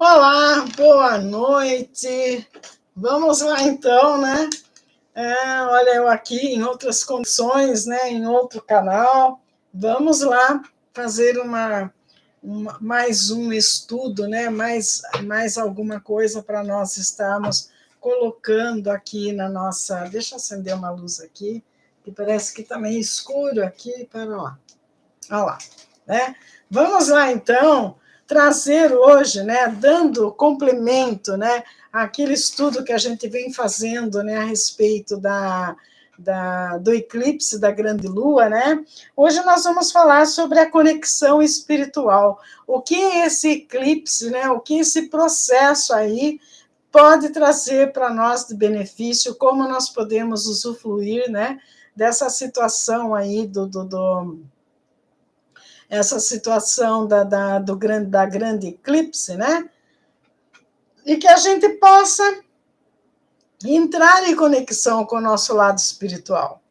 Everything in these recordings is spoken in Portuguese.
Olá, boa noite. Vamos lá então, né? Olha, eu aqui em outras condições, né? Em outro canal. Vamos lá fazer mais um estudo, né? Mais alguma coisa para nós estarmos colocando aqui na nossa. Deixa eu acender uma luz aqui, que parece que está meio escuro aqui. Para lá. Olha lá, né? Vamos lá, então, trazer hoje, né, dando complemento, né, àquele estudo que a gente vem fazendo, né, a respeito do eclipse da grande lua, né? Hoje nós vamos falar sobre a conexão espiritual. O que esse eclipse, né, o que esse processo aí pode trazer para nós de benefício, como nós podemos usufruir, né, dessa situação aí essa situação da grande eclipse, né? E que a gente possa entrar em conexão com o nosso lado espiritual.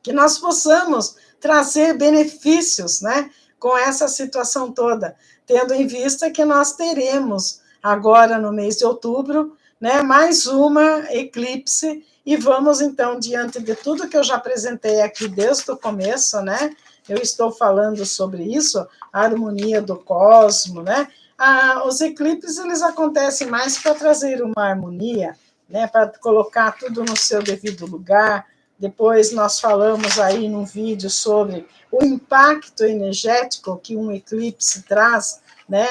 Que nós possamos trazer benefícios, né? Com essa situação toda, tendo em vista que nós teremos agora no mês de outubro, né, mais uma eclipse, e vamos então, diante de tudo que eu já apresentei aqui desde o começo, né, eu estou falando sobre isso, a harmonia do cosmos, né, os eclipses, eles acontecem mais para trazer uma harmonia, né, para colocar tudo no seu devido lugar. Depois nós falamos aí num vídeo sobre o impacto energético que um eclipse traz, né?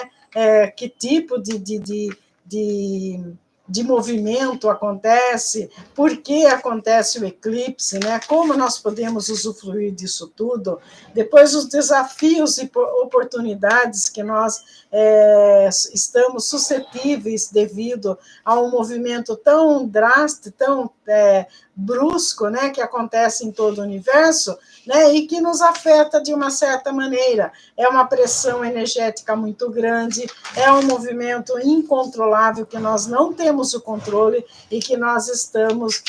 Que tipo de movimento acontece, por que acontece o eclipse, né? Como nós podemos usufruir disso tudo. Depois os desafios e oportunidades que nós estamos suscetíveis devido a um movimento tão drástico, tão brusco, né, que acontece em todo o universo, né, e que nos afeta de uma certa maneira. É uma pressão energética muito grande, é um movimento incontrolável que nós não temos o controle e que nós estamos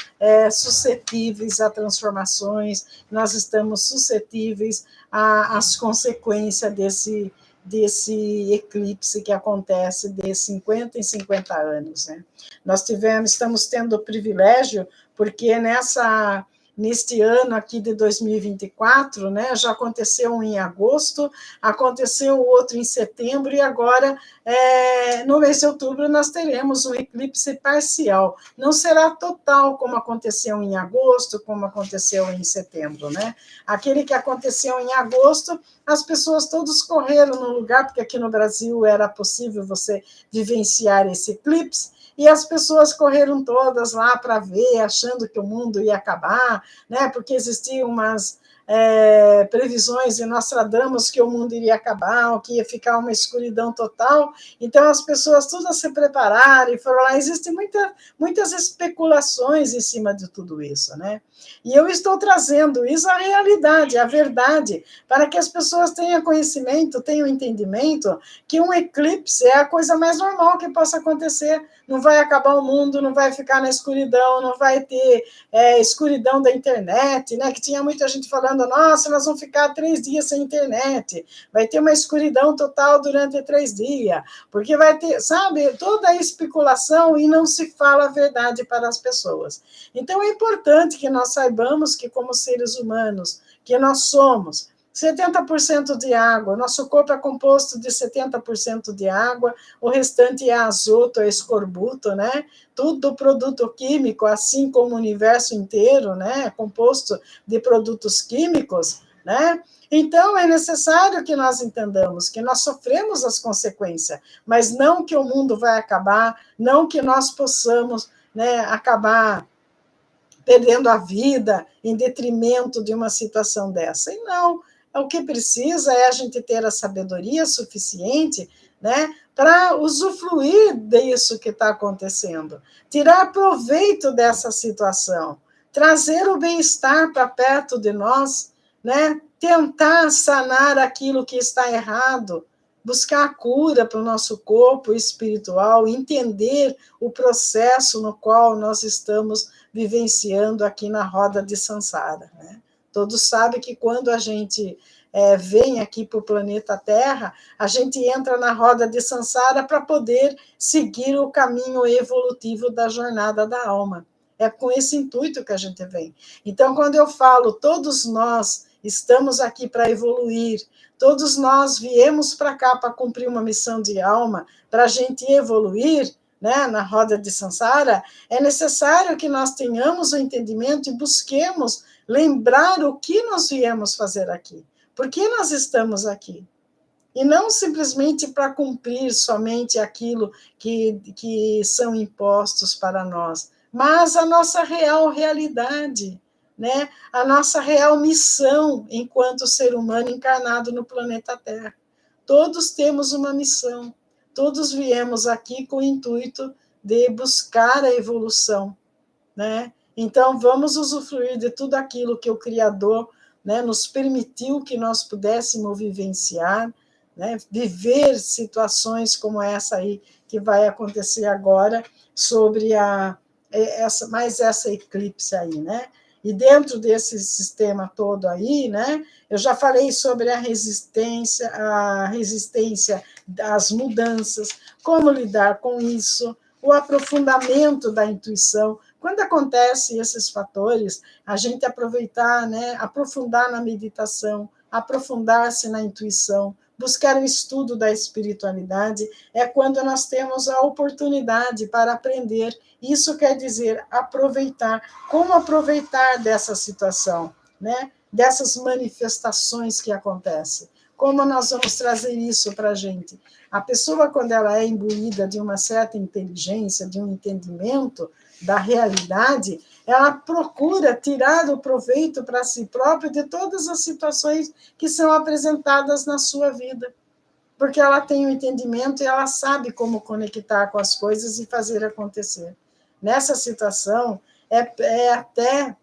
suscetíveis a transformações, nós estamos suscetíveis às consequências desse eclipse que acontece de 50 em 50 anos, né? Nós estamos tendo o privilégio, porque neste ano aqui de 2024, né, já aconteceu um em agosto, aconteceu outro em setembro, e agora, no mês de outubro, nós teremos um eclipse parcial. Não será total, como aconteceu em agosto, como aconteceu em setembro, né? Aquele que aconteceu em agosto, as pessoas todos correram no lugar, porque aqui no Brasil era possível você vivenciar esse eclipse, e as pessoas correram todas lá para ver, achando que o mundo ia acabar, né? Porque existiam umas previsões de Nostradamus que o mundo iria acabar, que ia ficar uma escuridão total. Então as pessoas todas se prepararam e foram lá. Existem muitas especulações em cima de tudo isso, né? E eu estou trazendo isso à realidade, à verdade, para que as pessoas tenham conhecimento, tenham entendimento que um eclipse é a coisa mais normal que possa acontecer. Não vai acabar o mundo, não vai ficar na escuridão, não vai ter escuridão da internet, né? Que tinha muita gente falando, nossa, nós vamos ficar 3 dias sem internet, vai ter uma escuridão total durante 3 dias, porque vai ter, sabe, toda a especulação e não se fala a verdade para as pessoas. Então é importante que nós saibamos que, como seres humanos, que nós somos 70% de água, nosso corpo é composto de 70% de água, o restante é azoto, é escorbuto, né? Tudo produto químico, assim como o universo inteiro, né? É composto de produtos químicos, né? Então, é necessário que nós entendamos que nós sofremos as consequências, mas não que o mundo vai acabar, não que nós possamos, né, acabar perdendo a vida em detrimento de uma situação dessa. E não, o que precisa é a gente ter a sabedoria suficiente, né, para usufruir disso que está acontecendo, tirar proveito dessa situação, trazer o bem-estar para perto de nós, né, tentar sanar aquilo que está errado, buscar a cura para o nosso corpo espiritual, entender o processo no qual nós estamos vivenciando aqui na roda de Sansara, né? Todos sabem que quando a gente vem aqui para o planeta Terra, a gente entra na roda de Sansara para poder seguir o caminho evolutivo da jornada da alma. É com esse intuito que a gente vem. Então, quando eu falo, todos nós estamos aqui para evoluir, todos nós viemos para cá para cumprir uma missão de alma, para a gente evoluir, né, na roda de Sansara, é necessário que nós tenhamos o entendimento e busquemos lembrar o que nós viemos fazer aqui. Por que nós estamos aqui? E não simplesmente para cumprir somente aquilo que são impostos para nós, mas a nossa real realidade, né? A nossa real missão enquanto ser humano encarnado no planeta Terra. Todos temos uma missão, todos viemos aqui com o intuito de buscar a evolução, né? Então, vamos usufruir de tudo aquilo que o Criador, né, nos permitiu que nós pudéssemos vivenciar, né, viver situações como essa aí que vai acontecer agora sobre essa eclipse aí, né? E dentro desse sistema todo aí, né, eu já falei sobre a resistência às mudanças, como lidar com isso, o aprofundamento da intuição. Quando acontecem esses fatores, a gente aproveitar, né, aprofundar na meditação, aprofundar-se na intuição, buscar o estudo da espiritualidade, é quando nós temos a oportunidade para aprender. Isso quer dizer aproveitar. Como aproveitar dessa situação, né? Dessas manifestações que acontecem? Como nós vamos trazer isso para a gente? A pessoa, quando ela é imbuída de uma certa inteligência, de um entendimento da realidade, ela procura tirar o proveito para si própria de todas as situações que são apresentadas na sua vida, porque ela tem o entendimento e ela sabe como conectar com as coisas e fazer acontecer. Nessa situação, até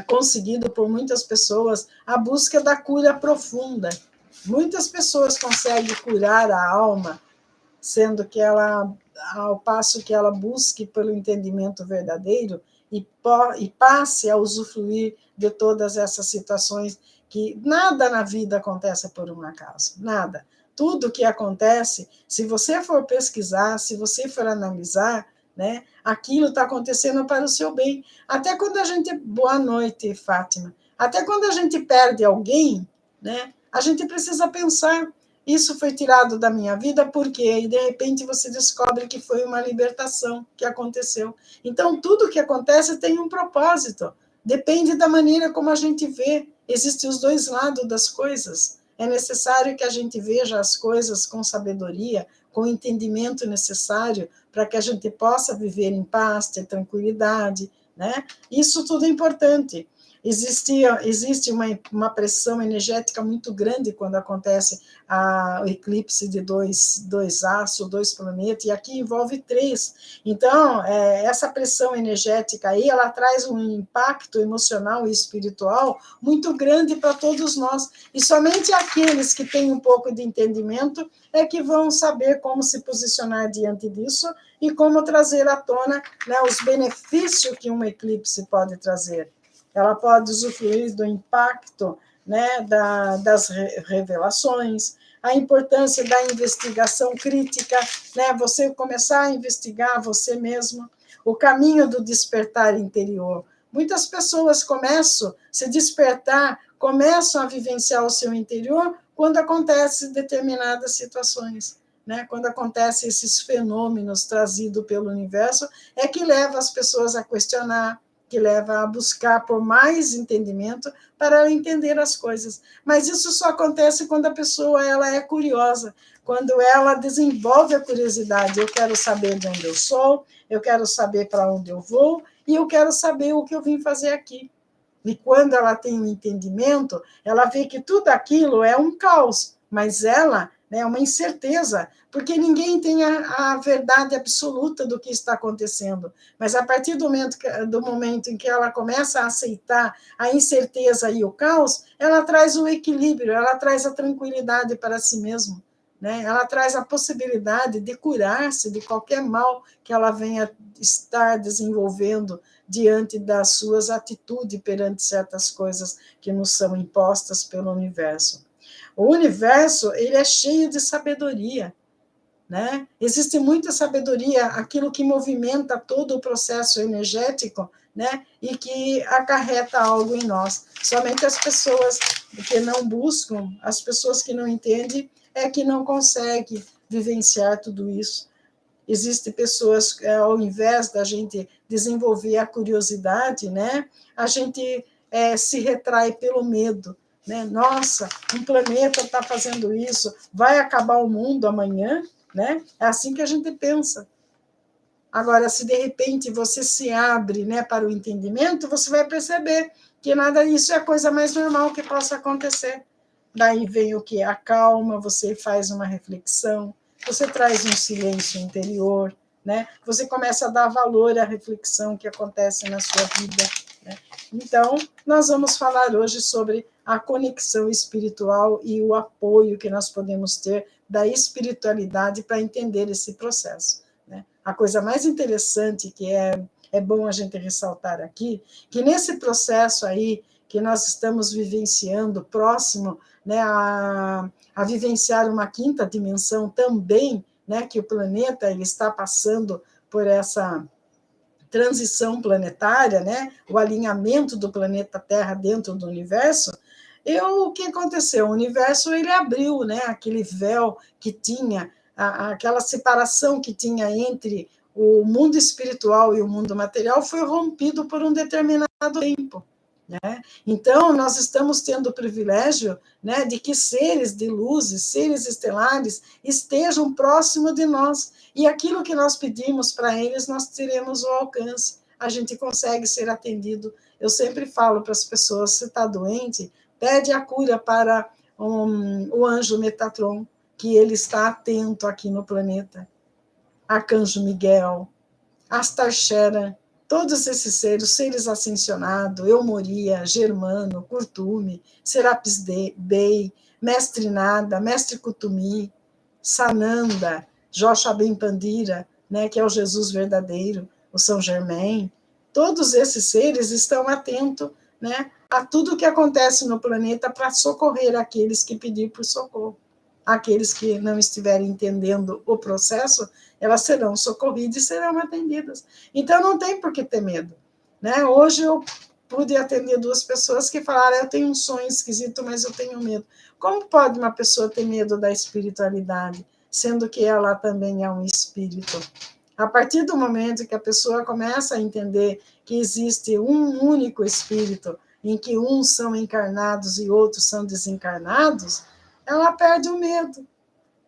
conseguido por muitas pessoas a busca da cura profunda. Muitas pessoas conseguem curar a alma, sendo que ela, ao passo que ela busque pelo entendimento verdadeiro e passe a usufruir de todas essas situações, que nada na vida acontece por um acaso, nada. Tudo que acontece, se você for pesquisar, se você for analisar, né, aquilo está acontecendo para o seu bem. Até quando a gente... Boa noite, Fátima. Até quando a gente perde alguém, né, a gente precisa pensar, isso foi tirado da minha vida, por quê? E, de repente, você descobre que foi uma libertação que aconteceu. Então, tudo que acontece tem um propósito. Depende da maneira como a gente vê. Existem os dois lados das coisas. É necessário que a gente veja as coisas com sabedoria, com o entendimento necessário para que a gente possa viver em paz, ter tranquilidade, né? Isso tudo é importante. Existe uma pressão energética muito grande quando acontece o eclipse de dois astros, dois planetas, e aqui envolve três. Então, essa pressão energética aí, ela traz um impacto emocional e espiritual muito grande para todos nós, e somente aqueles que têm um pouco de entendimento é que vão saber como se posicionar diante disso e como trazer à tona, né, os benefícios que um eclipse pode trazer. Ela pode usufruir do impacto, né, das revelações, a importância da investigação crítica, né, você começar a investigar você mesmo, o caminho do despertar interior. Muitas pessoas começam a se despertar, começam a vivenciar o seu interior quando acontecem determinadas situações, né? Quando acontecem esses fenômenos trazidos pelo universo, é que leva as pessoas a questionar, que leva a buscar por mais entendimento para entender as coisas. Mas isso só acontece quando a pessoa ela é curiosa, quando ela desenvolve a curiosidade. Eu quero saber de onde eu sou, eu quero saber para onde eu vou, e eu quero saber o que eu vim fazer aqui. E quando ela tem um entendimento, ela vê que tudo aquilo é um caos, mas ela é uma incerteza, porque ninguém tem a verdade absoluta do que está acontecendo. Mas a partir do momento em que ela começa a aceitar a incerteza e o caos, ela traz o equilíbrio, ela traz a tranquilidade para si mesma, né? Ela traz a possibilidade de curar-se de qualquer mal que ela venha estar desenvolvendo diante das suas atitudes perante certas coisas que nos são impostas pelo universo. O universo, ele é cheio de sabedoria, né? Existe muita sabedoria, aquilo que movimenta todo o processo energético, né? E que acarreta algo em nós. Somente as pessoas que não buscam, as pessoas que não entendem, é que não conseguem vivenciar tudo isso. Existem pessoas, ao invés da gente desenvolver a curiosidade, né? A gente se retrai pelo medo, né? Nossa, um planeta está fazendo isso, vai acabar o mundo amanhã, né? É assim que a gente pensa. Agora, se de repente você se abre, né, para o entendimento, você vai perceber que nada disso é a coisa mais normal que possa acontecer. Daí vem o que? A calma, você faz uma reflexão, você traz um silêncio interior, né? Você começa a dar valor à reflexão que acontece na sua vida, né? Então, nós vamos falar hoje sobre a conexão espiritual e o apoio que nós podemos ter da espiritualidade para entender esse processo, né? A coisa mais interessante que é bom a gente ressaltar aqui, que nesse processo aí que nós estamos vivenciando próximo, né, a vivenciar uma quinta dimensão também, né, que o planeta ele está passando por essa transição planetária, né, o alinhamento do planeta Terra dentro do universo. O que aconteceu? O universo ele abriu, né, aquele véu que tinha, aquela separação que tinha entre o mundo espiritual e o mundo material foi rompido por um determinado tempo, né? Então, nós estamos tendo o privilégio, né, de que seres de luzes, seres estelares, estejam próximo de nós. E aquilo que nós pedimos para eles, nós teremos o alcance. A gente consegue ser atendido. Eu sempre falo para as pessoas, se está doente, pede a cura para o anjo Metatron, que ele está atento aqui no planeta. Arcanjo Miguel, Astarchera, todos esses seres, seres ascensionados, Eumoria, Germano, Curtume, Serapis Bey, Mestre Nada, Mestre Kutumi, Sananda, Joshua Ben Pandira, né, que é o Jesus verdadeiro, o São Germain, todos esses seres estão atentos, né, a tudo que acontece no planeta para socorrer aqueles que pedir por socorro. Aqueles que não estiverem entendendo o processo, elas serão socorridas e serão atendidas. Então, não tem por que ter medo, né? Hoje eu pude atender 2 pessoas que falaram, eu tenho um sonho esquisito, mas eu tenho medo. Como pode uma pessoa ter medo da espiritualidade, sendo que ela também é um espírito? A partir do momento que a pessoa começa a entender que existe um único espírito, em que uns são encarnados e outros são desencarnados, ela perde o medo.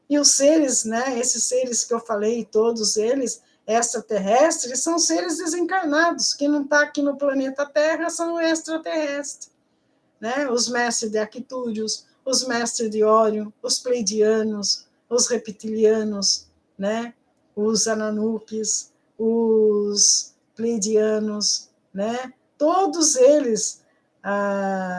E os seres, né, esses seres que eu falei, todos eles extraterrestres, são seres desencarnados, que não estão aqui no planeta Terra, são extraterrestres. Né? Os mestres de Arctúrios, os mestres de Órion, os pleidianos, os reptilianos, né? Os Ananukes, os pleidianos, né? Todos eles,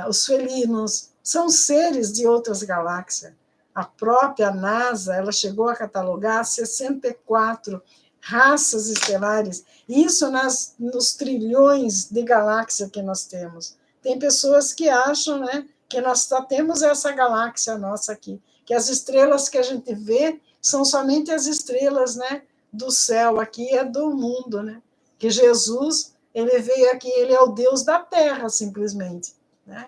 os felinos, são seres de outras galáxias. A própria NASA ela chegou a catalogar 64 raças estelares, isso nos trilhões de galáxias que nós temos. Tem pessoas que acham, né, que nós só temos essa galáxia nossa aqui, que as estrelas que a gente vê são somente as estrelas, né, do céu, aqui é do mundo, né? Que Jesus, ele veio aqui, ele é o Deus da Terra, simplesmente, né?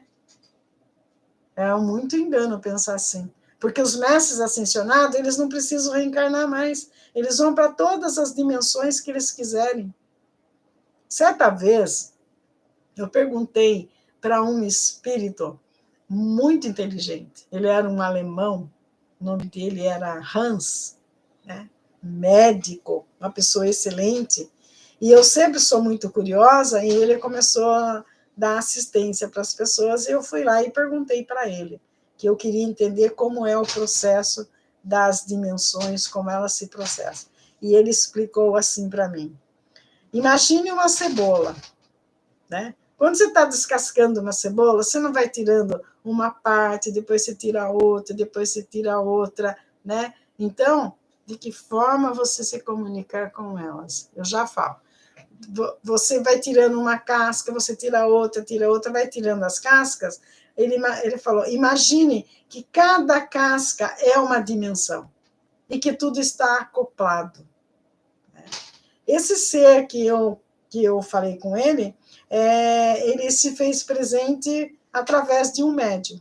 É muito engano pensar assim. Porque os mestres ascensionados, eles não precisam reencarnar mais. Eles vão para todas as dimensões que eles quiserem. Certa vez, eu perguntei para um espírito muito inteligente. Ele era um alemão, o nome dele era Hans, né? Médico, uma pessoa excelente. E eu sempre sou muito curiosa, e ele começou a dar assistência para as pessoas, e eu fui lá e perguntei para ele, que eu queria entender como é o processo das dimensões, como elas se processam. E ele explicou assim para mim. Imagine uma cebola, né? Quando você está descascando uma cebola, você não vai tirando uma parte, depois você tira outra, depois você tira outra, né? Então, de que forma você se comunicar com elas? Eu já falo. Você vai tirando uma casca, você tira outra, vai tirando as cascas. Ele falou, imagine que cada casca é uma dimensão e que tudo está acoplado. Esse ser que eu falei com ele, ele se fez presente através de um médium,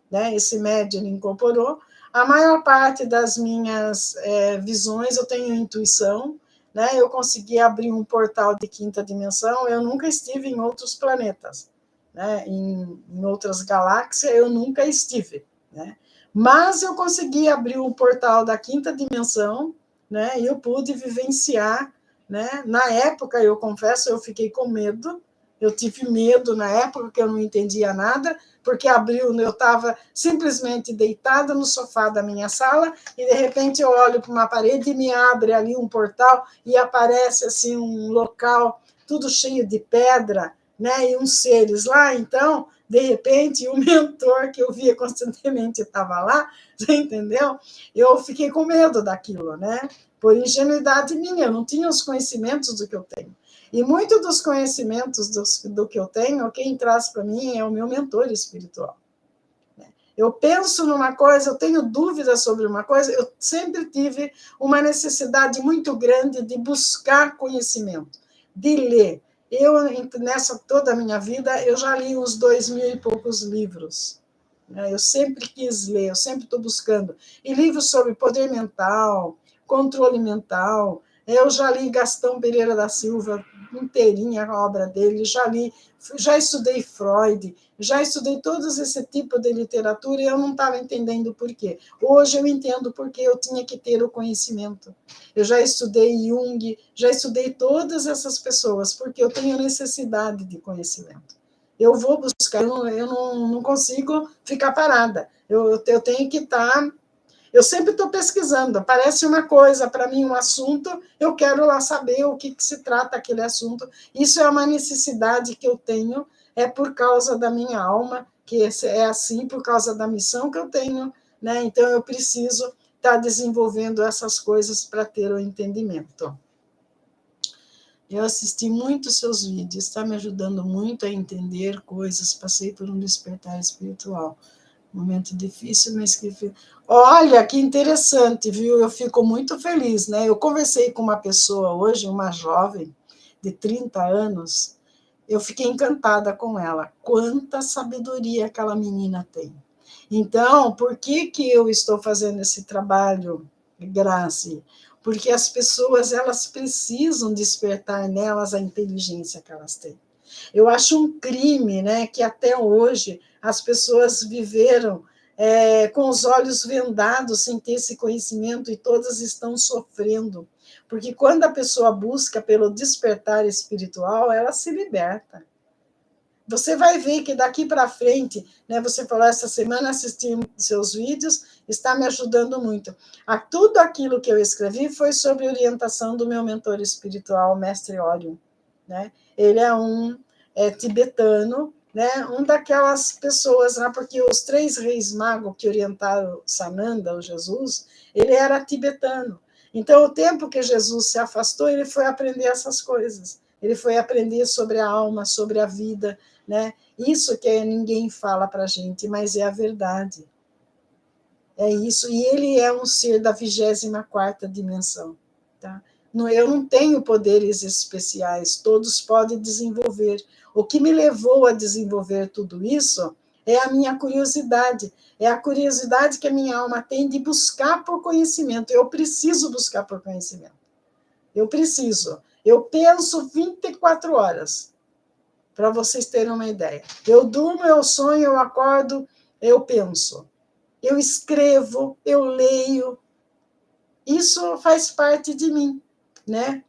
né? Esse médium ele incorporou. A maior parte das minhas visões eu tenho intuição, né? Eu consegui abrir um portal de quinta dimensão. Eu nunca estive em outros planetas, né? Em outras galáxias eu nunca estive, né? Mas eu consegui abrir um portal da quinta dimensão, né? E eu pude vivenciar, né? Na época, eu confesso, eu fiquei com medo. Eu tive medo na época, que eu não entendia nada, porque abriu, eu estava simplesmente deitada no sofá da minha sala, e de repente eu olho para uma parede e me abre ali um portal, e aparece assim um local tudo cheio de pedra, né? E uns seres lá. Então, de repente, o mentor que eu via constantemente estava lá, você entendeu? Eu fiquei com medo daquilo, né? Por ingenuidade minha, eu não tinha os conhecimentos do que eu tenho. E muito dos conhecimentos do que eu tenho, quem traz para mim é o meu mentor espiritual. Eu penso numa coisa, eu tenho dúvidas sobre uma coisa, eu sempre tive uma necessidade muito grande de buscar conhecimento, de ler. Eu, nessa toda a minha vida, eu já li uns 2.000 e poucos livros. Eu sempre quis ler, eu sempre estou buscando. E livros sobre poder mental, controle mental. Eu já li Gastão Pereira da Silva, inteirinha a obra dele, já estudei Freud, já estudei todos esse tipo de literatura e eu não estava entendendo por quê. Hoje eu entendo porque eu tinha que ter o conhecimento. Eu já estudei Jung, já estudei todas essas pessoas, porque eu tenho necessidade de conhecimento. Eu vou buscar, eu não consigo ficar parada. Eu tenho que estar. Eu sempre estou pesquisando. Aparece uma coisa, para mim, um assunto, eu quero lá saber o que se trata aquele assunto. Isso é uma necessidade que eu tenho, é por causa da minha alma, que é assim, por causa da missão que eu tenho, né? Então, eu preciso estar desenvolvendo essas coisas para ter o entendimento. Eu assisti muito seus vídeos, está me ajudando muito a entender coisas. Passei por um despertar espiritual. Momento difícil, mas que... Olha, que interessante, viu? Eu fico muito feliz, né? Eu conversei com uma pessoa hoje, uma jovem de 30 anos, eu fiquei encantada com ela. Quanta sabedoria aquela menina tem. Então, por que eu estou fazendo esse trabalho, Grace? Porque as pessoas, elas precisam despertar nelas a inteligência que elas têm. Eu acho um crime, né, que até hoje as pessoas viveram com os olhos vendados, sem ter esse conhecimento, e todas estão sofrendo. Porque quando a pessoa busca pelo despertar espiritual, ela se liberta. Você vai ver que daqui para frente, né, você falou, essa semana assisti seus vídeos, está me ajudando muito. Tudo aquilo que eu escrevi foi sobre orientação do meu mentor espiritual, Mestre Orion, né? Ele é um tibetano, né? Um daquelas pessoas, né? Porque os 3 reis magos que orientaram Sananda, o Jesus, ele era tibetano. Então, o tempo que Jesus se afastou, ele foi aprender essas coisas. Ele foi aprender sobre a alma, sobre a vida, né? Isso que ninguém fala para a gente, mas é a verdade. É isso. E ele é um ser da 24ª dimensão. Tá? Eu não tenho poderes especiais, todos podem desenvolver. O que me levou a desenvolver tudo isso é a minha curiosidade. É a curiosidade que a minha alma tem de buscar por conhecimento. Eu preciso buscar por conhecimento. Eu preciso. Eu penso 24 horas, para vocês terem uma ideia. Eu durmo, eu sonho, eu acordo, eu penso. Eu escrevo, eu leio. Isso faz parte de mim, né?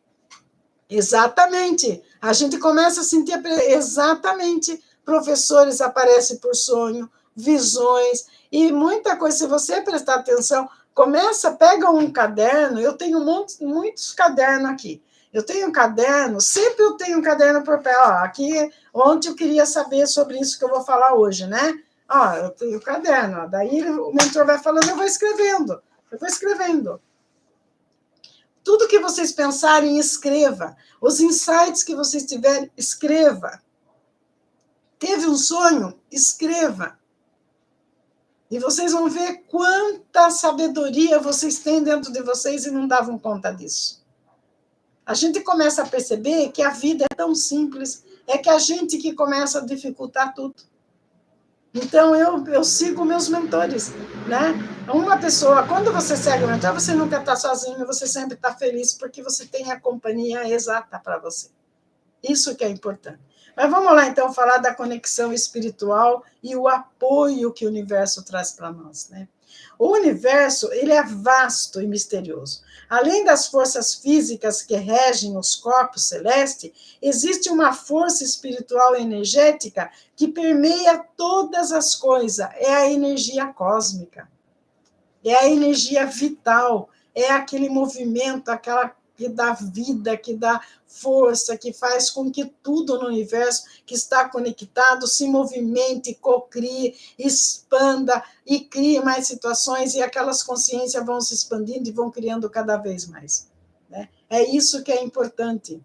Exatamente. A gente começa a sentir exatamente. Professores aparecem por sonho, visões e muita coisa. Se você prestar atenção, pega um caderno. Eu tenho muitos cadernos aqui. Eu tenho um caderno, sempre eu tenho um caderno por papel. Aqui, ontem eu queria saber sobre isso que eu vou falar hoje, né? Eu tenho o caderno. Daí o mentor vai falando, eu vou escrevendo. Eu vou escrevendo. Tudo que vocês pensarem, escreva. Os insights que vocês tiverem, escreva. Teve um sonho? Escreva. E vocês vão ver quanta sabedoria vocês têm dentro de vocês e não davam conta disso. A gente começa a perceber que a vida é tão simples, é que a gente que começa a dificultar tudo. Então, eu sigo meus mentores, né? Uma pessoa, quando você segue o mentor, você nunca está sozinho, você sempre está feliz, porque você tem a companhia exata para você. Isso que é importante. Mas vamos lá, então, falar da conexão espiritual e o apoio que o universo traz para nós, né? O universo, ele é vasto e misterioso. Além das forças físicas que regem os corpos celestes, existe uma força espiritual e energética que permeia todas as coisas. É a energia cósmica. É a energia vital. É aquele movimento, aquela que dá vida, que dá força, que faz com que tudo no universo que está conectado se movimente, cocrie, expanda e crie mais situações, e aquelas consciências vão se expandindo e vão criando cada vez mais. Né? É isso que é importante.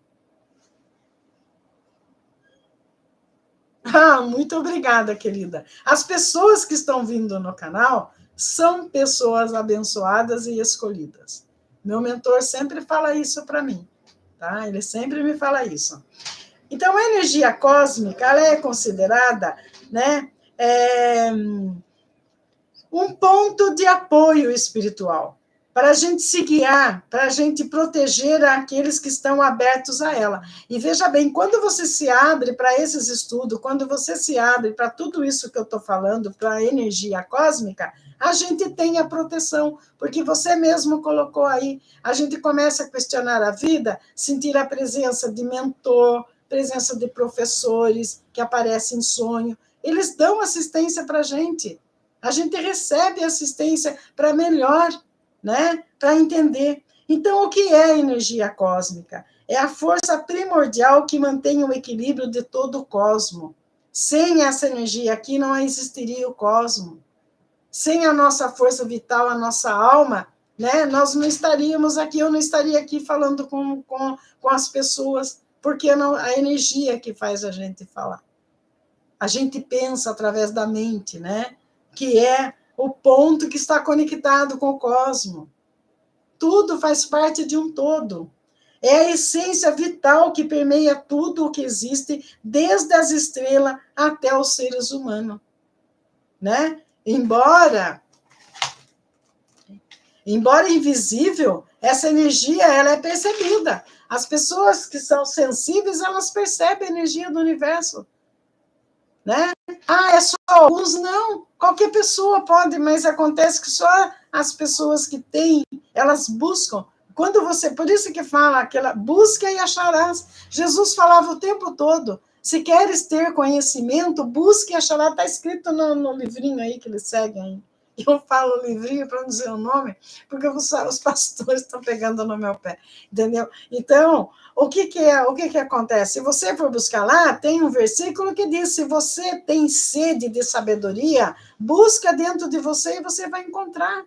Ah, muito obrigada, querida. As pessoas que estão vindo no canal são pessoas abençoadas e escolhidas. Meu mentor sempre fala isso para mim, tá? Ele sempre me fala isso. Então, a energia cósmica, ela é considerada, né, um ponto de apoio espiritual, para a gente se guiar, para a gente proteger aqueles que estão abertos a ela. E veja bem, quando você se abre para esses estudos, quando você se abre para tudo isso que eu estou falando, para a energia cósmica, a gente tem a proteção, porque você mesmo colocou aí, a gente começa a questionar a vida, sentir a presença de mentor, presença de professores que aparecem em sonho, eles dão assistência para a gente recebe assistência para melhor, né? Para entender. Então, o que é energia cósmica? É a força primordial que mantém o equilíbrio de todo o cosmos. Sem essa energia aqui, não existiria o cosmos. Sem a nossa força vital, a nossa alma, né? Nós não estaríamos aqui, eu não estaria aqui falando com as pessoas, porque não, a energia que faz a gente falar. A gente pensa através da mente, né? Que é o ponto que está conectado com o cosmos. Tudo faz parte de um todo. É a essência vital que permeia tudo o que existe, desde as estrelas até os seres humanos. Né? Embora invisível, essa energia ela é percebida. As pessoas que são sensíveis, elas percebem a energia do universo. Né? Ah, é só alguns? Não, qualquer pessoa pode, mas acontece que só as pessoas que têm, elas buscam. Quando você, por isso que fala aquela, busca e acharás. Jesus falava o tempo todo, se queres ter conhecimento, busque e acharás. Está escrito no livrinho aí que eles seguem aí. Eu falo livrinho para não dizer o nome, porque os pastores estão pegando no meu pé, entendeu? Então, o que acontece? Se você for buscar lá, tem um versículo que diz, se você tem sede de sabedoria, busca dentro de você e você vai encontrar.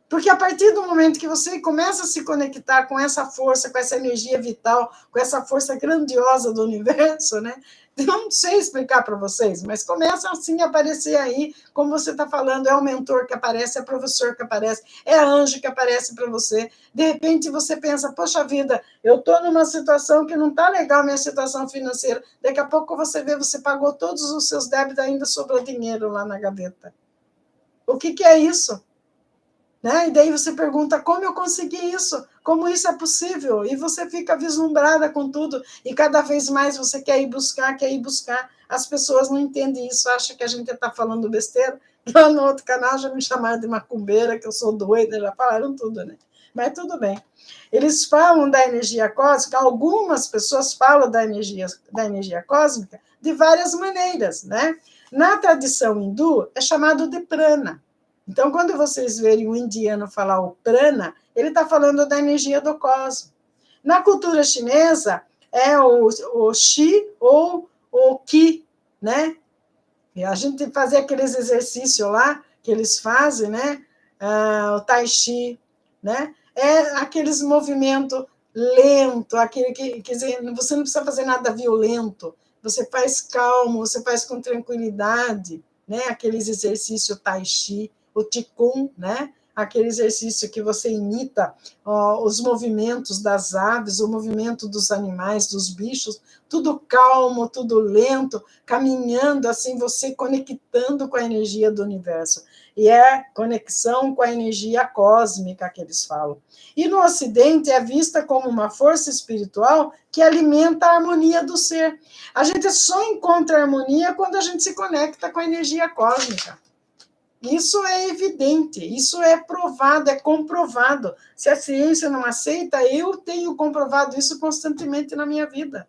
Porque a partir do momento que você começa a se conectar com essa força, com essa energia vital, com essa força grandiosa do universo, né? Eu não sei explicar para vocês, mas começa assim a aparecer aí, como você está falando, é o mentor que aparece, é o professor que aparece, é anjo que aparece para você. De repente você pensa, poxa vida, eu estou numa situação que não está legal, minha situação financeira. Daqui a pouco você vê, você pagou todos os seus débitos, ainda sobrou dinheiro lá na gaveta. O que é isso? Né? E daí você pergunta, como eu consegui isso? Como isso é possível? E você fica vislumbrada com tudo, e cada vez mais você quer ir buscar. As pessoas não entendem isso, acham que a gente está falando besteira. Lá no outro canal já me chamaram de macumbeira, que eu sou doida, já falaram tudo, né? Mas tudo bem. Eles falam da energia cósmica, algumas pessoas falam da energia cósmica de várias maneiras, né? Na tradição hindu, é chamado de prana. Então, quando vocês verem o indiano falar o prana, ele está falando da energia do cosmos. Na cultura chinesa, é o chi ou o qi, né? E a gente fazia aqueles exercícios lá, que eles fazem, né? o Tai Chi, né? É aqueles movimentos lento, aquele que, quer dizer, você não precisa fazer nada violento, você faz calmo, você faz com tranquilidade, né? Aqueles exercícios Tai Chi, o Qigong, né? Aquele exercício que você imita os movimentos das aves, o movimento dos animais, dos bichos, tudo calmo, tudo lento, caminhando assim, você conectando com a energia do universo. E é conexão com a energia cósmica que eles falam. E no Ocidente é vista como uma força espiritual que alimenta a harmonia do ser. A gente só encontra harmonia quando a gente se conecta com a energia cósmica. Isso é evidente, isso é provado, é comprovado. Se a ciência não aceita, eu tenho comprovado isso constantemente na minha vida.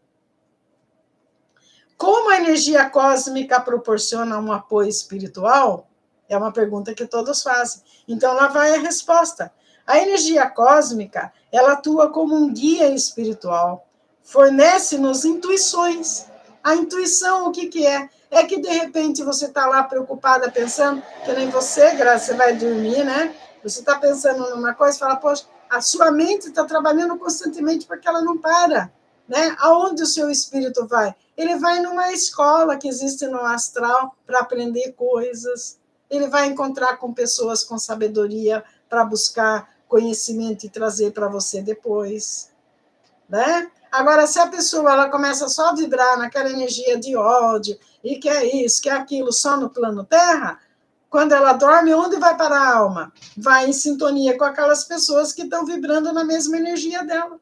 Como a energia cósmica proporciona um apoio espiritual? É uma pergunta que todos fazem. Então, lá vai a resposta. A energia cósmica, ela atua como um guia espiritual, fornece-nos intuições. A intuição, o que, que é? É que, de repente, você está lá preocupada, pensando, que nem você, Graça, você vai dormir, né? Você está pensando numa coisa e fala, poxa, a sua mente está trabalhando constantemente porque ela não para, né? Aonde o seu espírito vai? Ele vai numa escola que existe no astral para aprender coisas. Ele vai encontrar com pessoas com sabedoria para buscar conhecimento e trazer para você depois, né? Agora, se a pessoa ela começa só a vibrar naquela energia de ódio e que é isso, que é aquilo, só no plano Terra, quando ela dorme, onde vai para a alma? Vai em sintonia com aquelas pessoas que estão vibrando na mesma energia dela.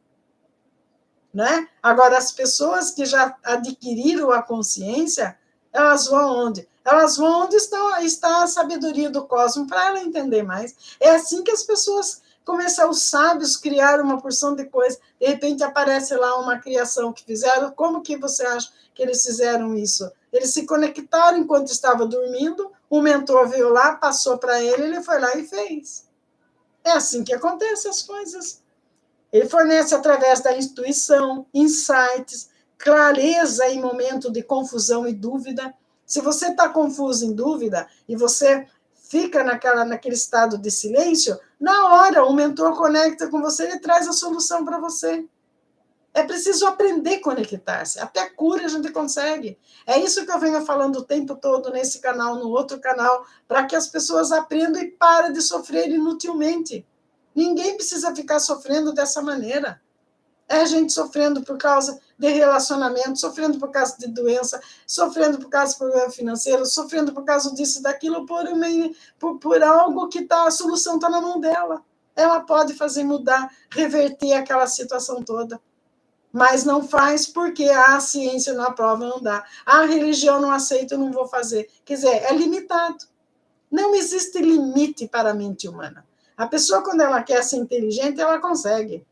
Né? Agora, as pessoas que já adquiriram a consciência, elas vão onde? Elas vão onde está a sabedoria do cosmos, para ela entender mais. É assim que as pessoas começam, os sábios criaram uma porção de coisas, de repente aparece lá uma criação que fizeram, como que você acha que eles fizeram isso? Eles se conectaram enquanto estava dormindo, o mentor veio lá, passou para ele foi lá e fez. É assim que acontecem as coisas. Ele fornece através da intuição, insights, clareza em momento de confusão e dúvida. Se você está confuso em dúvida e você fica naquele estado de silêncio, na hora o mentor conecta com você e traz a solução para você. É preciso aprender a conectar-se. Até cura a gente consegue. É isso que eu venho falando o tempo todo nesse canal, no outro canal, para que as pessoas aprendam e parem de sofrer inutilmente. Ninguém precisa ficar sofrendo dessa maneira. É gente sofrendo por causa de relacionamento, sofrendo por causa de doença, sofrendo por causa de problema financeiro, sofrendo por causa disso e daquilo, por algo que a solução está na mão dela. Ela pode fazer mudar, reverter aquela situação toda. Mas não faz porque a ciência não aprova, não dá. A religião não aceita, eu não vou fazer. Quer dizer, é limitado. Não existe limite para a mente humana. A pessoa, quando ela quer ser inteligente, ela consegue.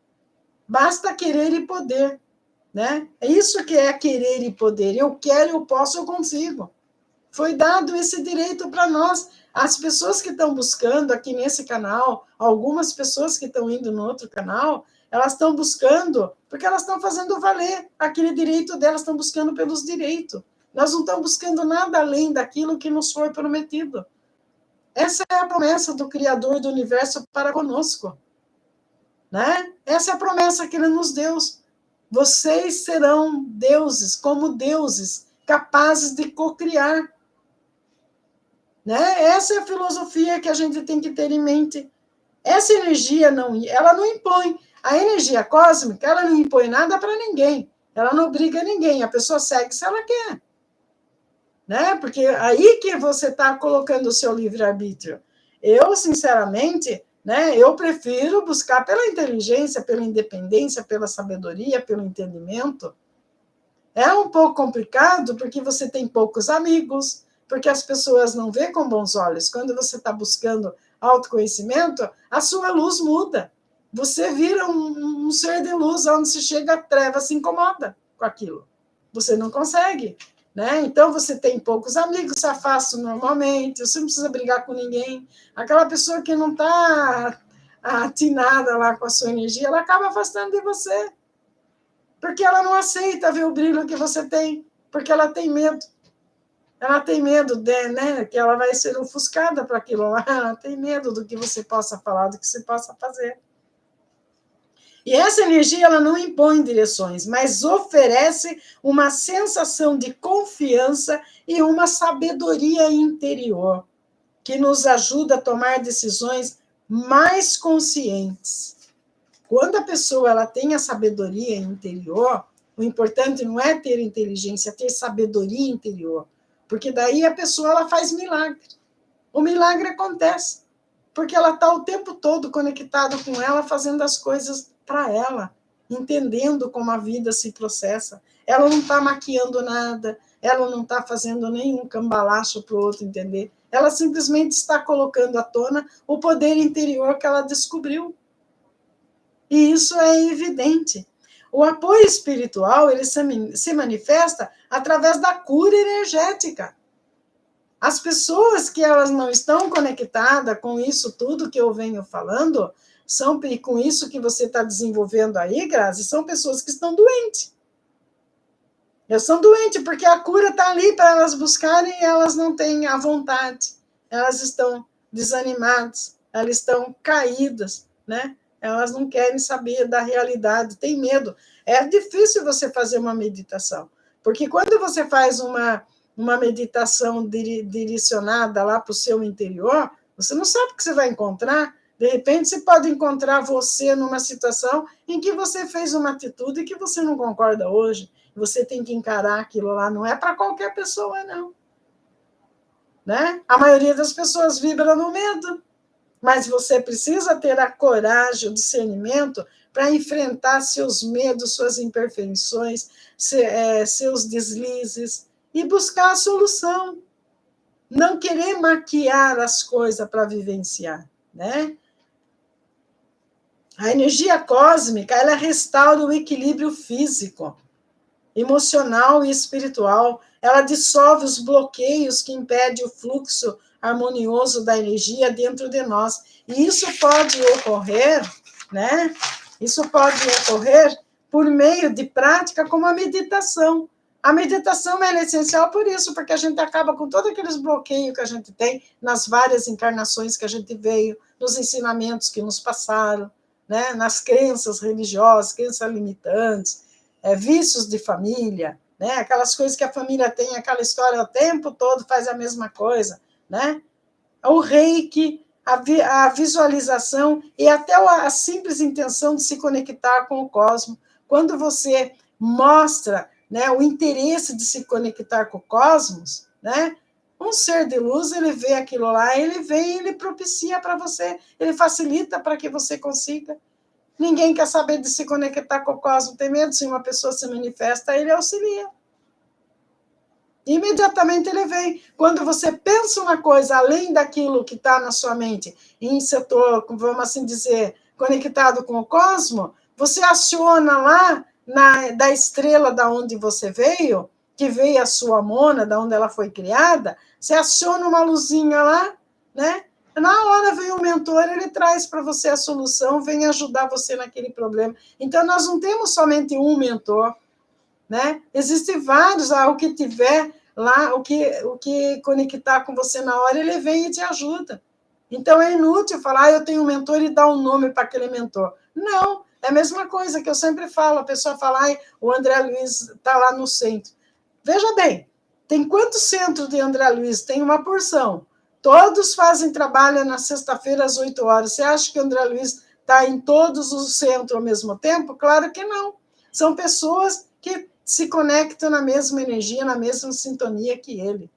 Basta querer e poder. Né? É isso que é querer e poder. Eu quero, eu posso, eu consigo. Foi dado esse direito para nós. As pessoas que estão buscando aqui nesse canal, algumas pessoas que estão indo no outro canal, elas estão buscando, porque elas estão fazendo valer aquele direito delas, estão buscando pelos direitos. Nós não estamos buscando nada além daquilo que nos foi prometido. Essa é a promessa do Criador do Universo para conosco. Né? Essa é a promessa que ele nos deu. Vocês serão deuses, como deuses, capazes de cocriar. Né? Essa é a filosofia que a gente tem que ter em mente. Essa energia ela não impõe. A energia cósmica, ela não impõe nada para ninguém. Ela não obriga ninguém. A pessoa segue se ela quer. Né? Porque aí que você está colocando o seu livre-arbítrio. Eu, sinceramente, né, eu prefiro buscar pela inteligência, pela independência, pela sabedoria, pelo entendimento. É um pouco complicado porque você tem poucos amigos, porque as pessoas não vê com bons olhos. Quando você está buscando autoconhecimento, a sua luz muda. Você vira um ser de luz, onde se chega a treva, se incomoda com aquilo. Você não consegue. Né? Então, você tem poucos amigos, se afasta normalmente, você não precisa brigar com ninguém. Aquela pessoa que não está atinada lá com a sua energia, ela acaba afastando de você. Porque ela não aceita ver o brilho que você tem, porque ela tem medo. Ela tem medo né, que ela vai ser ofuscada para aquilo lá, ela tem medo do que você possa falar, do que você possa fazer. E essa energia ela não impõe direções, mas oferece uma sensação de confiança e uma sabedoria interior que nos ajuda a tomar decisões mais conscientes. Quando a pessoa ela tem a sabedoria interior, o importante não é ter inteligência, é ter sabedoria interior, porque daí a pessoa ela faz milagre. O milagre acontece, porque ela está o tempo todo conectada com ela, fazendo as coisas para ela, entendendo como a vida se processa. Ela não está maquiando nada, ela não está fazendo nenhum cambalacho para o outro entender. Ela simplesmente está colocando à tona o poder interior que ela descobriu. E isso é evidente. O apoio espiritual ele se manifesta através da cura energética. As pessoas que elas não estão conectadas com isso tudo que eu venho falando, e com isso que você está desenvolvendo aí, Grazi, são pessoas que estão doentes. Elas são doentes porque a cura está ali para elas buscarem e elas não têm a vontade. Elas estão desanimadas, elas estão caídas, né? Elas não querem saber da realidade, têm medo. É difícil você fazer uma meditação, porque quando você faz uma meditação direcionada lá para o seu interior, você não sabe o que você vai encontrar. De repente, você pode encontrar você numa situação em que você fez uma atitude que você não concorda hoje. Você tem que encarar aquilo lá. Não é para qualquer pessoa, não. Né? A maioria das pessoas vibra no medo. Mas você precisa ter a coragem, o discernimento para enfrentar seus medos, suas imperfeições, seus deslizes e buscar a solução. Não querer maquiar as coisas para vivenciar, né? A energia cósmica, ela restaura o equilíbrio físico, emocional e espiritual. Ela dissolve os bloqueios que impedem o fluxo harmonioso da energia dentro de nós. E isso pode ocorrer, né? Isso pode ocorrer por meio de prática como a meditação. A meditação é essencial por isso, porque a gente acaba com todos aqueles bloqueios que a gente tem nas várias encarnações que a gente veio, nos ensinamentos que nos passaram, né? Nas crenças religiosas, crenças limitantes, vícios de família, né? Aquelas coisas que a família tem, aquela história o tempo todo faz a mesma coisa, né? O reiki, a visualização e até a simples intenção de se conectar com o cosmos. Quando você mostra, né, o interesse de se conectar com o cosmos, né, um ser de luz, ele vê aquilo lá, ele vem, ele propicia para você, ele facilita para que você consiga. Ninguém quer saber de se conectar com o cosmos, tem medo, se uma pessoa se manifesta, ele auxilia. Imediatamente ele vem. Quando você pensa uma coisa além daquilo que está na sua mente, em setor, vamos assim dizer, conectado com o cosmos, você aciona lá da estrela da onde você veio, que veio a sua mona, da onde ela foi criada, você aciona uma luzinha lá, né? Na hora vem o mentor, ele traz para você a solução, vem ajudar você naquele problema. Então, nós não temos somente um mentor, né? Existem vários, o que tiver lá, o que conectar com você na hora, ele vem e te ajuda. Então, é inútil falar, eu tenho um mentor e dar um nome para aquele mentor. Não, é a mesma coisa que eu sempre falo, a pessoa fala, o André Luiz está lá no centro. Veja bem, tem quantos centros de André Luiz? Tem uma porção. Todos fazem trabalho na sexta-feira às 8 horas. Você acha que o André Luiz está em todos os centros ao mesmo tempo? Claro que não. São pessoas que se conectam na mesma energia, na mesma sintonia que ele.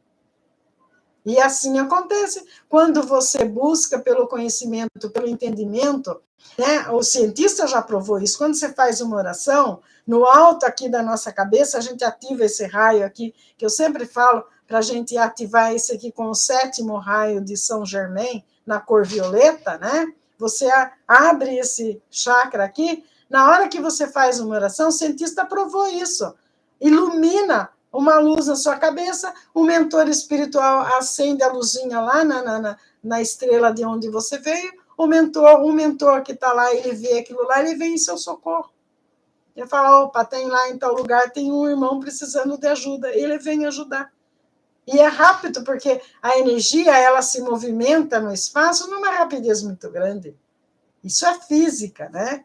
E assim acontece quando você busca pelo conhecimento, pelo entendimento, né? O cientista já provou isso. Quando você faz uma oração, no alto aqui da nossa cabeça, a gente ativa esse raio aqui, que eu sempre falo para a gente ativar esse aqui com o 7º raio de São Germain, na cor violeta, né? Você abre esse chakra aqui, na hora que você faz uma oração, o cientista provou isso. Ilumina uma luz na sua cabeça, o mentor espiritual acende a luzinha lá na estrela de onde você veio, o mentor que está lá, ele vê aquilo lá, ele vem em seu socorro. Ele fala, opa, tem lá em tal lugar, tem um irmão precisando de ajuda, ele vem ajudar. E é rápido, porque a energia ela se movimenta no espaço numa rapidez muito grande. Isso é física, né?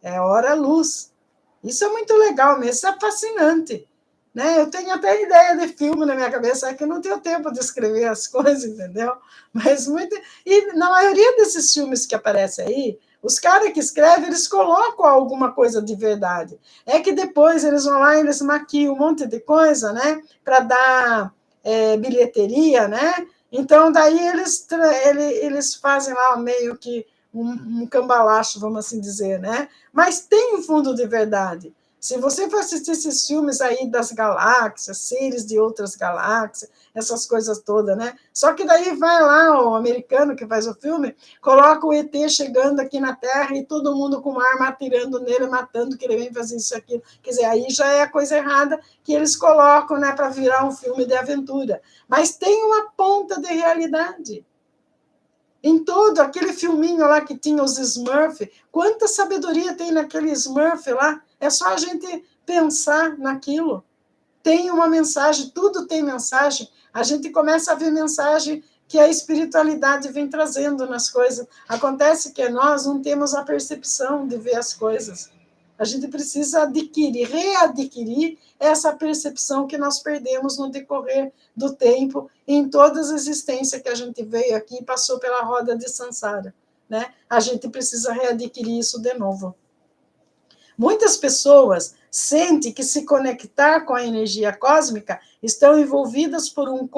É hora-luz. Isso é muito legal mesmo, isso é fascinante. Né? Eu tenho até ideia de filme na minha cabeça, é que eu não tenho tempo de escrever as coisas, entendeu? Mas muito. E na maioria desses filmes que aparecem aí, os caras que escrevem, eles colocam alguma coisa de verdade. É que depois eles vão lá e eles maquiam um monte de coisa, né? Para dar bilheteria, né? Então, daí eles fazem lá meio que um cambalacho, vamos assim dizer, né? Mas tem um fundo de verdade. Se você for assistir esses filmes aí das galáxias, seres de outras galáxias, essas coisas todas, né? Só que daí vai lá o americano que faz o filme, coloca o ET chegando aqui na Terra e todo mundo com uma arma atirando nele, matando que ele vem fazer isso aqui. Quer dizer, aí já é a coisa errada que eles colocam, né, para virar um filme de aventura. Mas tem uma ponta de realidade. Em todo aquele filminho lá que tinha os Smurf, quanta sabedoria tem naquele Smurf lá? É só a gente pensar naquilo. Tem uma mensagem, tudo tem mensagem. A gente começa a ver mensagem que a espiritualidade vem trazendo nas coisas. Acontece que nós não temos a percepção de ver as coisas. A gente precisa adquirir, readquirir essa percepção que nós perdemos no decorrer do tempo, em todas as existências que a gente veio aqui e passou pela roda de Sansara. Né? A gente precisa readquirir isso de novo. Muitas pessoas sentem que se conectar com a energia cósmica estão envolvidas por um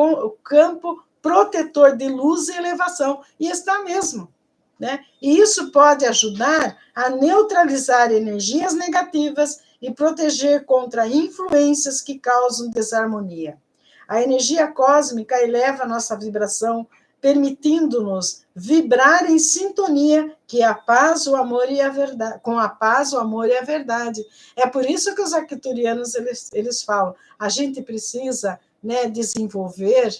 campo protetor de luz e elevação, e está mesmo. Né? E isso pode ajudar a neutralizar energias negativas e proteger contra influências que causam desarmonia. A energia cósmica eleva a nossa vibração, permitindo-nos vibrar em sintonia que a paz, o amor e a verdade, com a paz, o amor e a verdade. É por isso que os arcturianos eles falam, a gente precisa, né, desenvolver.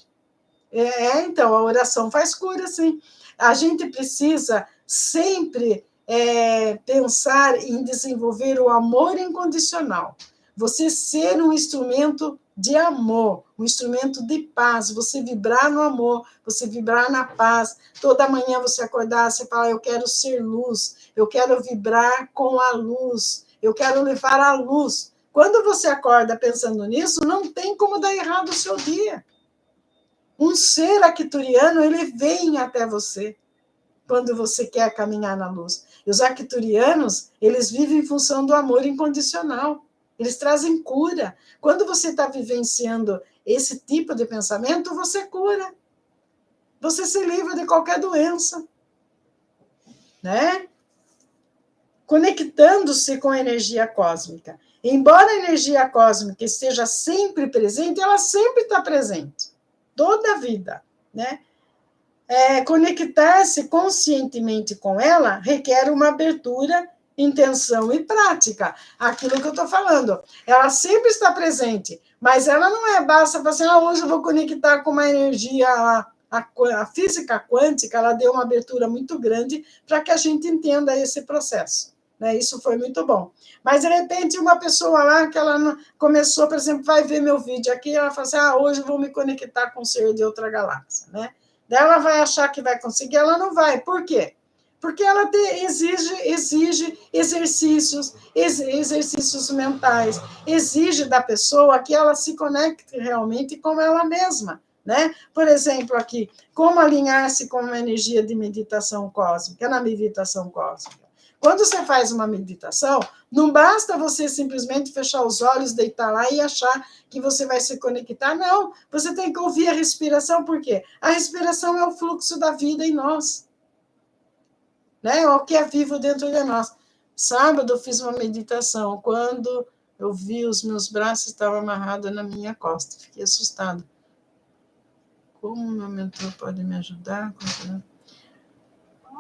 Então, a oração faz cura, sim. A gente precisa sempre pensar em desenvolver o amor incondicional. Você ser um instrumento de amor, um instrumento de paz, você vibrar no amor, você vibrar na paz. Toda manhã você acordar, você fala, eu quero ser luz, eu quero vibrar com a luz, eu quero levar a luz. Quando você acorda pensando nisso, não tem como dar errado o seu dia. Um ser arcturiano, ele vem até você quando você quer caminhar na luz. E os arcturianos, eles vivem em função do amor incondicional. Eles trazem cura. Quando você está vivenciando esse tipo de pensamento, você cura. Você se livra de qualquer doença. Né? Conectando-se com a energia cósmica. Embora a energia cósmica esteja sempre presente, ela sempre está presente. Toda a vida. Né? Conectar-se conscientemente com ela requer uma abertura, intenção e prática. Aquilo que eu estou falando. Ela sempre está presente, mas ela não basta falar assim, hoje eu vou conectar com uma energia, a física quântica, ela deu uma abertura muito grande para que a gente entenda esse processo. Né? Isso foi muito bom. Mas, de repente, uma pessoa lá, que ela começou, por exemplo, vai ver meu vídeo aqui, ela fala assim, hoje eu vou me conectar com um ser de outra galáxia, né? Daí ela vai achar que vai conseguir, ela não vai. Por quê? Porque ela exige exercícios mentais, exige da pessoa que ela se conecte realmente com ela mesma. Né? Por exemplo, aqui, como alinhar-se com uma energia de meditação cósmica, na meditação cósmica. Quando você faz uma meditação, não basta você simplesmente fechar os olhos, deitar lá e achar que você vai se conectar. Não, você tem que ouvir a respiração, por quê? A respiração é o fluxo da vida em nós. Né? É o que é vivo dentro de nós. Sábado eu fiz uma meditação, quando eu vi os meus braços estavam amarrados na minha costa. Fiquei assustada. Como meu mentor pode me ajudar?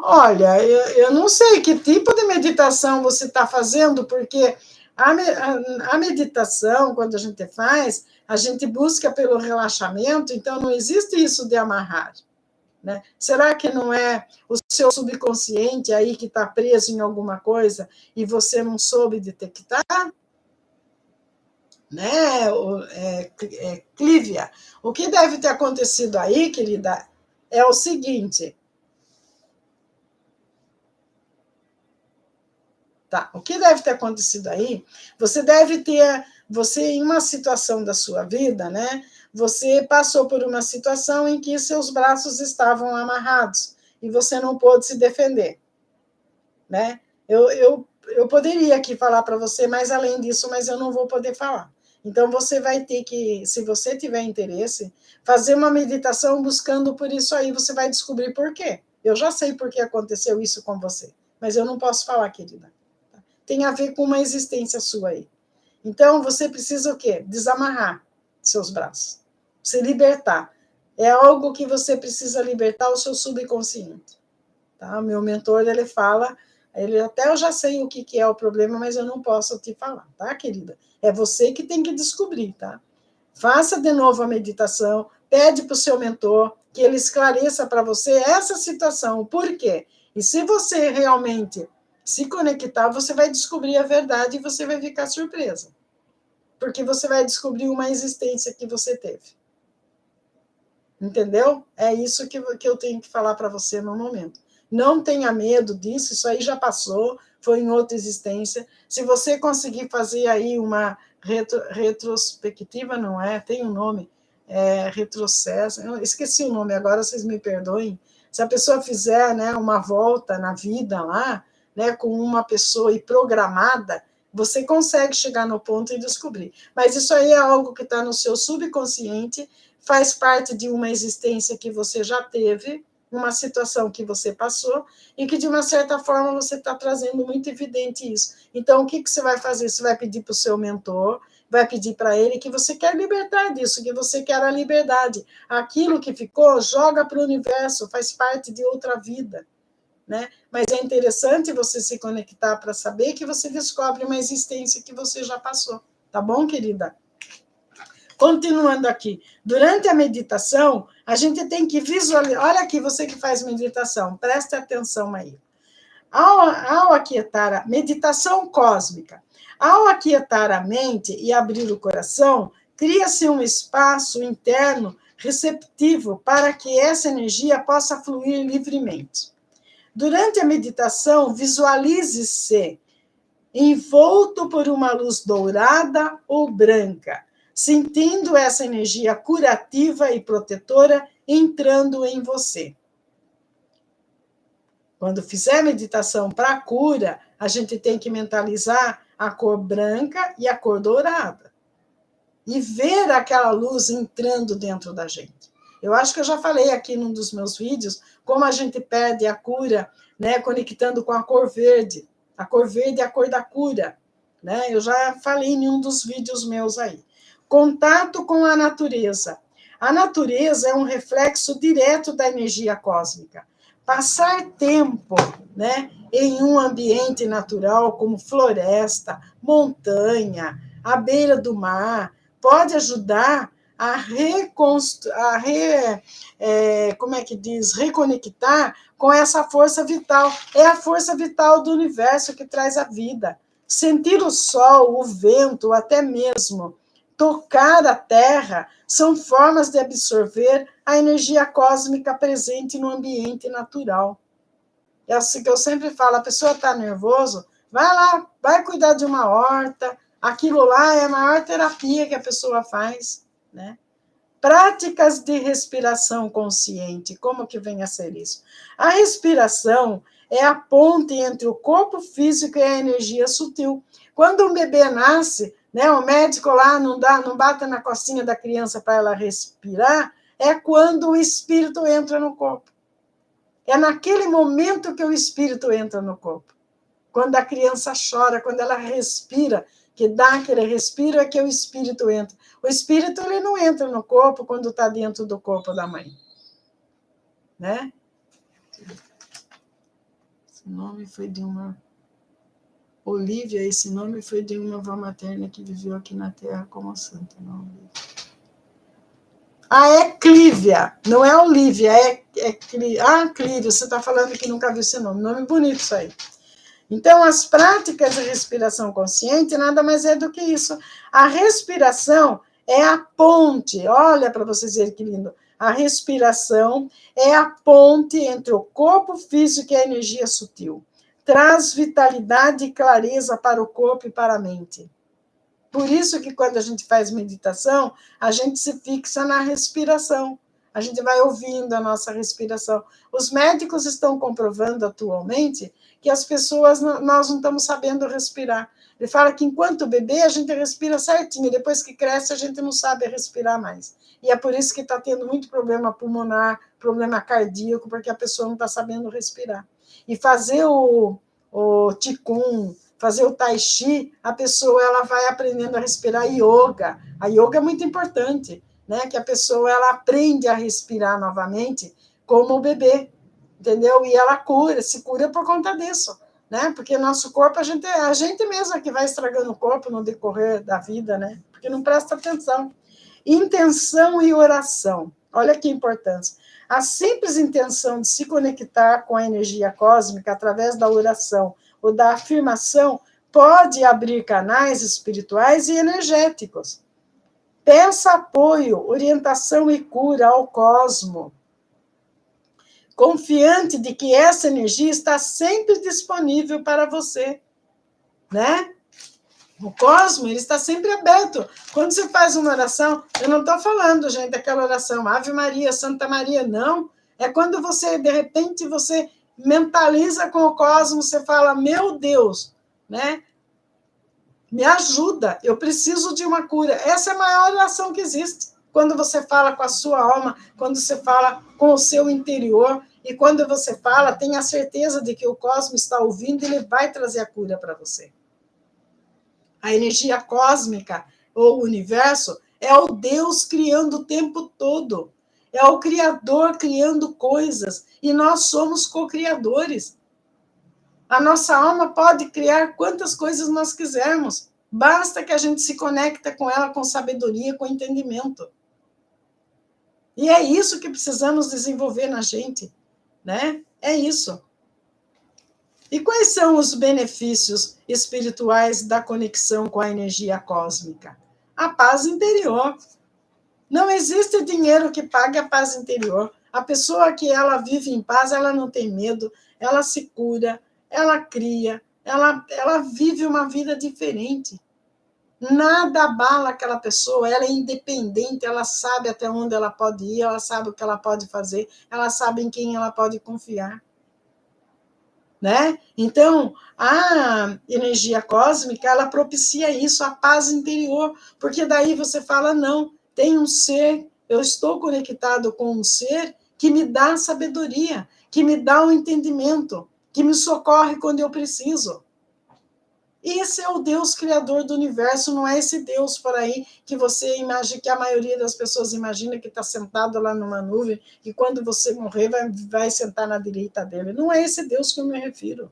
Olha, eu não sei que tipo de meditação você está fazendo, porque a meditação, quando a gente busca pelo relaxamento, então não existe isso de amarrar. Né? Será que não é o seu subconsciente aí que está preso em alguma coisa e você não soube detectar? né, Clívia? O que deve ter acontecido aí, querida, é o seguinte. Tá, o que deve ter acontecido aí? Você em uma situação da sua vida, né? Você passou por uma situação em que seus braços estavam amarrados e você não pôde se defender, né? Eu poderia aqui falar para você mais além disso, mas eu não vou poder falar. Então, você vai ter que, se você tiver interesse, fazer uma meditação buscando por isso aí, você vai descobrir por quê. Eu já sei por que aconteceu isso com você, mas eu não posso falar, querida. Tem a ver com uma existência sua aí. Então, você precisa o quê? Desamarrar seus braços, se libertar. É algo que você precisa libertar o seu subconsciente. Tá? Meu mentor, ele fala, até eu já sei o que é o problema, mas eu não posso te falar, tá, querida? É você que tem que descobrir, tá? Faça de novo a meditação, pede para o seu mentor que ele esclareça para você essa situação, o porquê. E se você realmente se conectar, você vai descobrir a verdade e você vai ficar surpresa. Porque você vai descobrir uma existência que você teve. Entendeu? É isso que eu tenho que falar para você no momento. Não tenha medo disso, isso aí já passou, foi em outra existência. Se você conseguir fazer aí uma retrospectiva, não é? Tem um nome, retrocesso, eu esqueci o nome agora, vocês me perdoem. Se a pessoa fizer, né, uma volta na vida lá, né, com uma pessoa e programada, você consegue chegar no ponto e descobrir. Mas isso aí é algo que está no seu subconsciente, faz parte de uma existência que você já teve, uma situação que você passou, e que, de uma certa forma, você está trazendo muito evidente isso. Então, o que você vai fazer? Você vai pedir para o seu mentor, vai pedir para ele que você quer libertar disso, que você quer a liberdade. Aquilo que ficou, joga para o universo, faz parte de outra vida. Né? Mas é interessante você se conectar para saber que você descobre uma existência que você já passou. Tá bom, querida? Continuando aqui, durante a meditação, a gente tem que visualizar. Olha aqui, você que faz meditação, preste atenção aí. Ao aquietar a meditação cósmica, ao aquietar a mente e abrir o coração, cria-se um espaço interno receptivo para que essa energia possa fluir livremente. Durante a meditação, visualize-se envolto por uma luz dourada ou branca, sentindo essa energia curativa e protetora entrando em você. Quando fizer meditação para a cura, a gente tem que mentalizar a cor branca e a cor dourada. E ver aquela luz entrando dentro da gente. Eu acho que eu já falei aqui num dos meus vídeos como a gente perde a cura, né, conectando com a cor verde. A cor verde é a cor da cura. Né? Eu já falei em um dos vídeos meus aí. Contato com a natureza. A natureza é um reflexo direto da energia cósmica. Passar tempo, né, em um ambiente natural, como floresta, montanha, à beira do mar, pode ajudar a reconectar com essa força vital. É a força vital do universo que traz a vida. Sentir o sol, o vento, até mesmo tocar a terra, são formas de absorver a energia cósmica presente no ambiente natural. É assim que eu sempre falo, a pessoa está nervosa, vai lá, vai cuidar de uma horta, aquilo lá é a maior terapia que a pessoa faz, né? Práticas de respiração consciente, como que vem a ser isso? A respiração é a ponte entre o corpo físico e a energia sutil. Quando um bebê nasce, né, o médico lá não bate na costinha da criança para ela respirar, é quando o espírito entra no corpo. É naquele momento que o espírito entra no corpo. Quando a criança chora, quando ela respira, que dá aquele respiro, é que o espírito entra. O espírito ele não entra no corpo quando está dentro do corpo da mãe. Né? Esse nome foi de uma... Olívia, esse nome foi de uma avó materna que viveu aqui na Terra como santa. Não, é Clívia, não é Olívia, Clívia. Ah, Clívia, você está falando que nunca viu esse nome. Nome bonito isso aí. Então, as práticas de respiração consciente nada mais é do que isso. A respiração é a ponte, olha para vocês verem que lindo. A respiração é a ponte entre o corpo físico e a energia sutil. Traz vitalidade e clareza para o corpo e para a mente. Por isso que quando a gente faz meditação, a gente se fixa na respiração. A gente vai ouvindo a nossa respiração. Os médicos estão comprovando atualmente que as pessoas, nós não estamos sabendo respirar. Ele fala que enquanto bebê a gente respira certinho, depois que cresce a gente não sabe respirar mais. E é por isso que está tendo muito problema pulmonar, problema cardíaco, porque a pessoa não está sabendo respirar. E fazer o Qigong, fazer o Tai Chi, a pessoa ela vai aprendendo a respirar yoga. A yoga é muito importante, né? Que a pessoa ela aprende a respirar novamente como o bebê, entendeu? E ela se cura por conta disso, né? Porque nosso corpo, a gente mesmo é que vai estragando o corpo no decorrer da vida, né? Porque não presta atenção. Intenção e oração. Olha que importância. A simples intenção de se conectar com a energia cósmica através da oração ou da afirmação pode abrir canais espirituais e energéticos. Peça apoio, orientação e cura ao cosmo, confiante de que essa energia está sempre disponível para você, né? O cosmo, ele está sempre aberto. Quando você faz uma oração, eu não estou falando, gente, daquela oração Ave Maria, Santa Maria, não. É quando você, de repente, você mentaliza com o cosmo, você fala, meu Deus, né? Me ajuda, eu preciso de uma cura. Essa é a maior oração que existe. Quando você fala com a sua alma, quando você fala com o seu interior, e quando você fala, tenha certeza de que o cosmo está ouvindo, ele vai trazer a cura para você. A energia cósmica, ou o universo, é o Deus criando o tempo todo. É o Criador criando coisas. E nós somos co-criadores. A nossa alma pode criar quantas coisas nós quisermos. Basta que a gente se conecte com ela com sabedoria, com entendimento. E é isso que precisamos desenvolver na gente, né? É isso. E quais são os benefícios espirituais da conexão com a energia cósmica? A paz interior. Não existe dinheiro que pague a paz interior. A pessoa que ela vive em paz, ela não tem medo, ela se cura, ela cria, ela vive uma vida diferente. Nada abala aquela pessoa, ela é independente, ela sabe até onde ela pode ir, ela sabe o que ela pode fazer, ela sabe em quem ela pode confiar. Né? Então, a energia cósmica, ela propicia isso, a paz interior, porque daí você fala, não, tem um ser, eu estou conectado com um ser que me dá sabedoria, que me dá um entendimento, que me socorre quando eu preciso. Esse é o Deus criador do universo, não é esse Deus por aí que você imagina, que a maioria das pessoas imagina que está sentado lá numa nuvem e quando você morrer vai sentar na direita dele. Não é esse Deus que eu me refiro.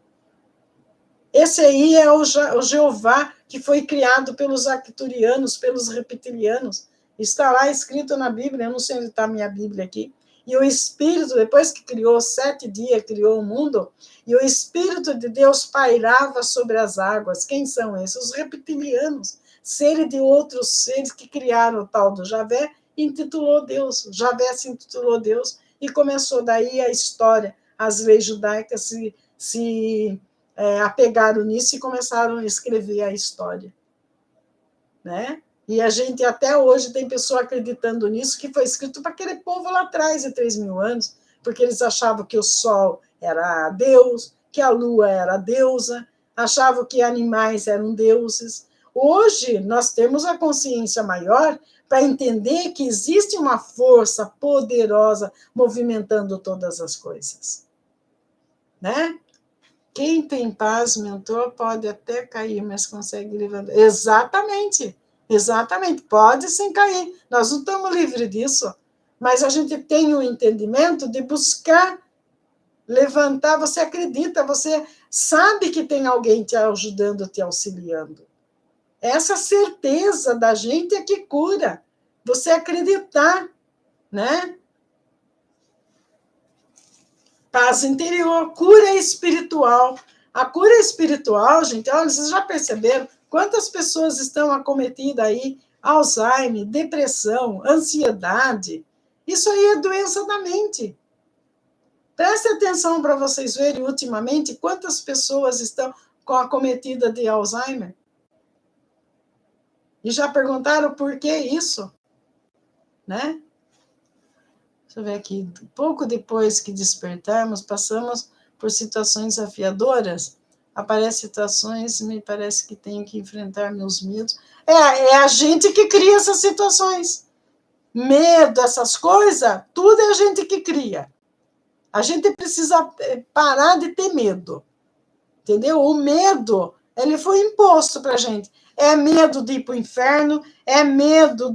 Esse aí é o Jeová que foi criado pelos arcturianos, pelos reptilianos. Está lá escrito na Bíblia, eu não sei onde está a minha Bíblia aqui. E o Espírito, depois que criou 7 dias, criou o mundo, e o Espírito de Deus pairava sobre as águas. Quem são esses? Os reptilianos, seres de outros seres que criaram o tal do Javé, e intitulou Deus. Javé se intitulou Deus, e começou daí a história. As leis judaicas se apegaram nisso e começaram a escrever a história. Né? E a gente até hoje tem pessoa acreditando nisso, que foi escrito para aquele povo lá atrás, de 3.000 anos, porque eles achavam que o sol era Deus, que a lua era a deusa, achavam que animais eram deuses. Hoje, nós temos a consciência maior para entender que existe uma força poderosa movimentando todas as coisas. Né? Quem tem paz mentor pode até cair, mas consegue levantar. Exatamente, exatamente. Pode sim cair. Nós não estamos livres disso. Mas a gente tem o entendimento de buscar levantar. Você acredita, você sabe que tem alguém te ajudando, te auxiliando. Essa certeza da gente é que cura. Você acreditar, né? Paz interior, cura espiritual. A cura espiritual, gente, olha, vocês já perceberam quantas pessoas estão acometidas aí? Alzheimer, depressão, ansiedade. Isso aí é doença da mente. Preste atenção para vocês verem ultimamente quantas pessoas estão acometidas de Alzheimer. E já perguntaram por que isso? Né? Deixa eu ver aqui. Pouco depois que despertarmos, passamos por situações desafiadoras. Aparecem situações, me parece que tenho que enfrentar meus medos. É a gente que cria essas situações. Medo, essas coisas, tudo é a gente que cria. A gente precisa parar de ter medo. Entendeu? O medo, ele foi imposto para a gente. É medo de ir para o inferno, é medo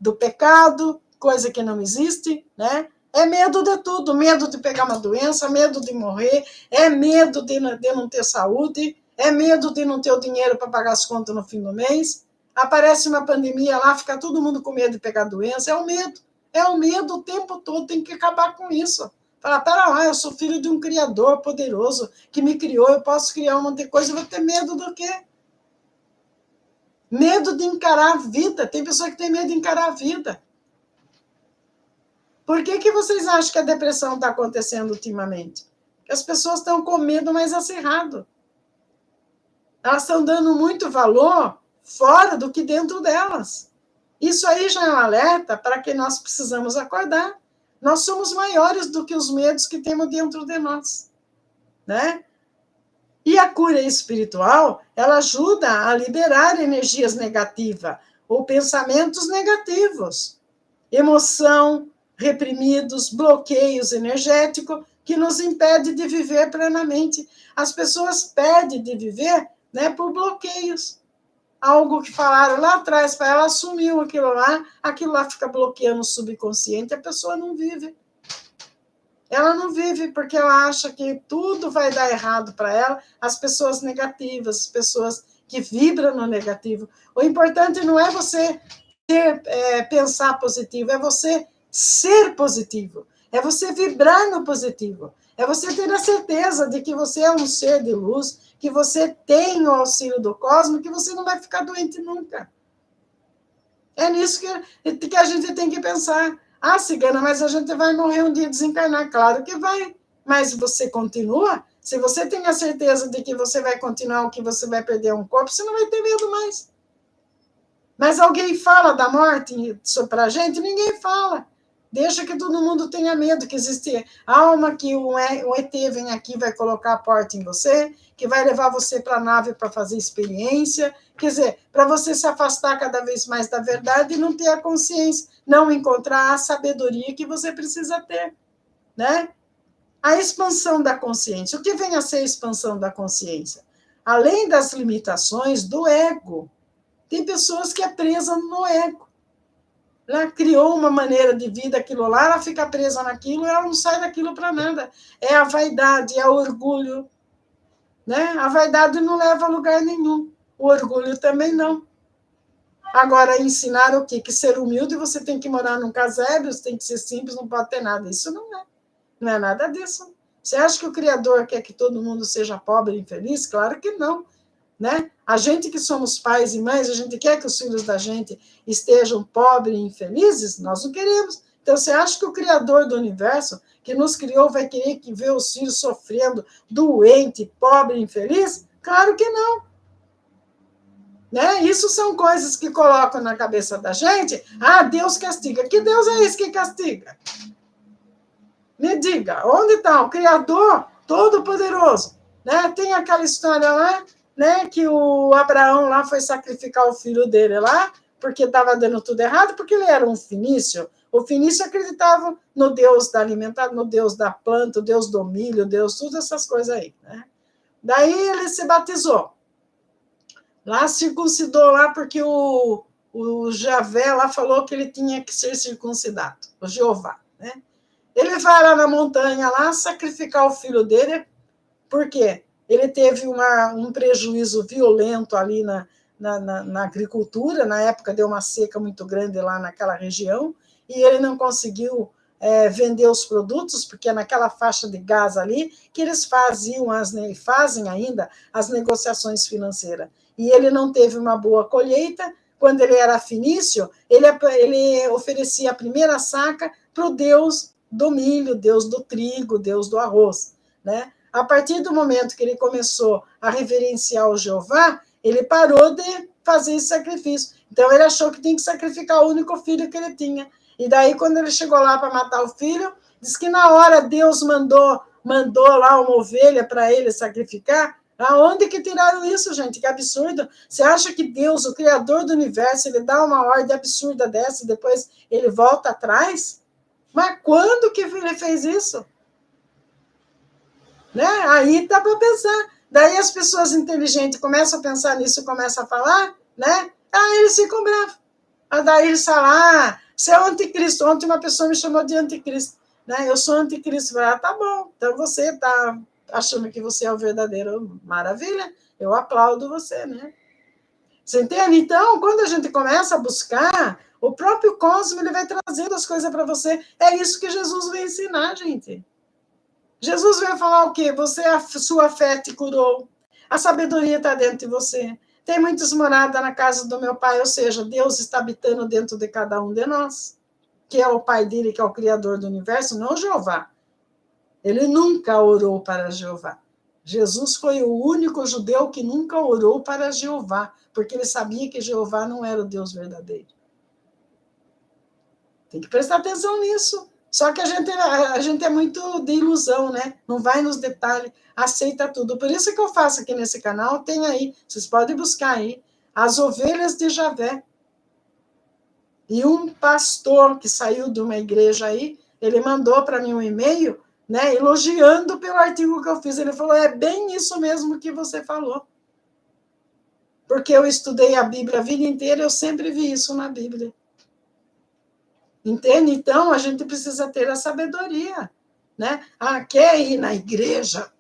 do pecado, coisa que não existe, né? É medo de tudo, medo de pegar uma doença, medo de morrer, é medo de não ter saúde, é medo de não ter o dinheiro para pagar as contas no fim do mês. Aparece uma pandemia lá, fica todo mundo com medo de pegar doença, é o medo. É o medo o tempo todo, tem que acabar com isso. Falar, pera lá, eu sou filho de um Criador poderoso que me criou, eu posso criar um monte de coisa, eu vou ter medo do quê? Medo de encarar a vida. Tem pessoa que tem medo de encarar a vida. Por que vocês acham que a depressão está acontecendo ultimamente? Porque as pessoas estão com medo mais acirrado. Elas estão dando muito valor fora do que dentro delas. Isso aí já é um alerta para que nós precisamos acordar. Nós somos maiores do que os medos que temos dentro de nós, né? E a cura espiritual, ela ajuda a liberar energias negativas ou pensamentos negativos, emoção, reprimidos, bloqueios energéticos que nos impede de viver plenamente. As pessoas pedem de viver, né, por bloqueios. Algo que falaram lá atrás para ela, assumiu aquilo lá fica bloqueando o subconsciente, a pessoa não vive. Ela não vive porque ela acha que tudo vai dar errado para ela, as pessoas negativas, as pessoas que vibram no negativo. O importante não é você pensar positivo, é você ser positivo, é você vibrar no positivo, é você ter a certeza de que você é um ser de luz, que você tem o auxílio do cosmos, que você não vai ficar doente nunca. É nisso que a gente tem que pensar. Ah, cigana, mas a gente vai morrer um dia desencarnar. Claro que vai. Mas você continua? Se você tem a certeza de que você vai continuar ou que você vai perder um corpo, você não vai ter medo mais. Mas alguém fala da morte para a gente? Ninguém fala. Deixa que todo mundo tenha medo, que existe alma, que um ET vem aqui, vai colocar a porta em você, que vai levar você para a nave para fazer experiência. Quer dizer, para você se afastar cada vez mais da verdade e não ter a consciência, não encontrar a sabedoria que você precisa ter, né? A expansão da consciência. O que vem a ser a expansão da consciência? Além das limitações do ego. Tem pessoas que é presa no ego. Ela criou uma maneira de vida, aquilo lá, ela fica presa naquilo, ela não sai daquilo para nada. É a vaidade, é o orgulho. Né? A vaidade não leva a lugar nenhum. O orgulho também não. Agora, ensinar o quê? Que ser humilde, você tem que morar num casebre, você tem que ser simples, não pode ter nada. Isso não é. Não é nada disso. Você acha que o Criador quer que todo mundo seja pobre e infeliz? Claro que não. Né? A gente que somos pais e mães, a gente quer que os filhos da gente estejam pobres e infelizes? Nós não queremos. Então, você acha que o Criador do Universo, que nos criou, vai querer que ver os filhos sofrendo, doente, pobre e infeliz? Claro que não. Né? Isso são coisas que colocam na cabeça da gente. Ah, Deus castiga. Que Deus é esse que castiga? Me diga, onde está o Criador Todo-Poderoso? Né? Tem aquela história lá, né, que o Abraão lá foi sacrificar o filho dele lá, porque estava dando tudo errado, porque ele era um fenício. O fenício acreditava no Deus da alimentação, no Deus da planta, o Deus do milho, Deus, todas essas coisas aí. Né? Daí ele se batizou. Lá circuncidou lá, porque o Javé lá falou que ele tinha que ser circuncidado, o Jeová. Né? Ele vai lá na montanha lá sacrificar o filho dele, por quê? Ele teve um prejuízo violento ali na agricultura, na época deu uma seca muito grande lá naquela região, e ele não conseguiu vender os produtos, porque é naquela faixa de gás ali que eles fazem ainda as negociações financeiras. E ele não teve uma boa colheita. Quando ele era finício, ele oferecia a primeira saca para o deus do milho, deus do trigo, deus do arroz, né? A partir do momento que ele começou a reverenciar o Jeová, ele parou de fazer esse sacrifício. Então, ele achou que tinha que sacrificar o único filho que ele tinha. E daí, quando ele chegou lá para matar o filho, diz que na hora Deus mandou lá uma ovelha para ele sacrificar. Aonde que tiraram isso, gente? Que absurdo. Você acha que Deus, o Criador do universo, ele dá uma ordem absurda dessa e depois ele volta atrás? Mas quando que ele fez isso? Né? Aí dá para pensar. Daí as pessoas inteligentes começam a pensar nisso, começam a falar, né? Aí eles ficam bravos. Daí eles falam, você é o anticristo. Ontem uma pessoa me chamou de anticristo. Né? Eu sou anticristo. Eu falei, tá bom, então você está achando que você é o verdadeiro. Maravilha, eu aplaudo você, né? Você entende? Então, quando a gente começa a buscar, o próprio cosmos ele vai trazendo as coisas para você. É isso que Jesus vai ensinar, gente. Jesus veio falar o quê? Sua fé te curou. A sabedoria está dentro de você. Tem muitas moradas na casa do meu pai, ou seja, Deus está habitando dentro de cada um de nós, que é o pai dele, que é o criador do universo, não Jeová. Ele nunca orou para Jeová. Jesus foi o único judeu que nunca orou para Jeová, porque ele sabia que Jeová não era o Deus verdadeiro. Tem que prestar atenção nisso. Só que a gente é muito de ilusão, né? Não vai nos detalhes, aceita tudo. Por isso que eu faço aqui nesse canal, tem aí, vocês podem buscar aí, As Ovelhas de Javé. E um pastor que saiu de uma igreja aí, ele mandou para mim um e-mail, né, elogiando pelo artigo que eu fiz. Ele falou, é bem isso mesmo que você falou. Porque eu estudei a Bíblia a vida inteira, eu sempre vi isso na Bíblia. Entende? Então, a gente precisa ter a sabedoria, né? Quer ir na igreja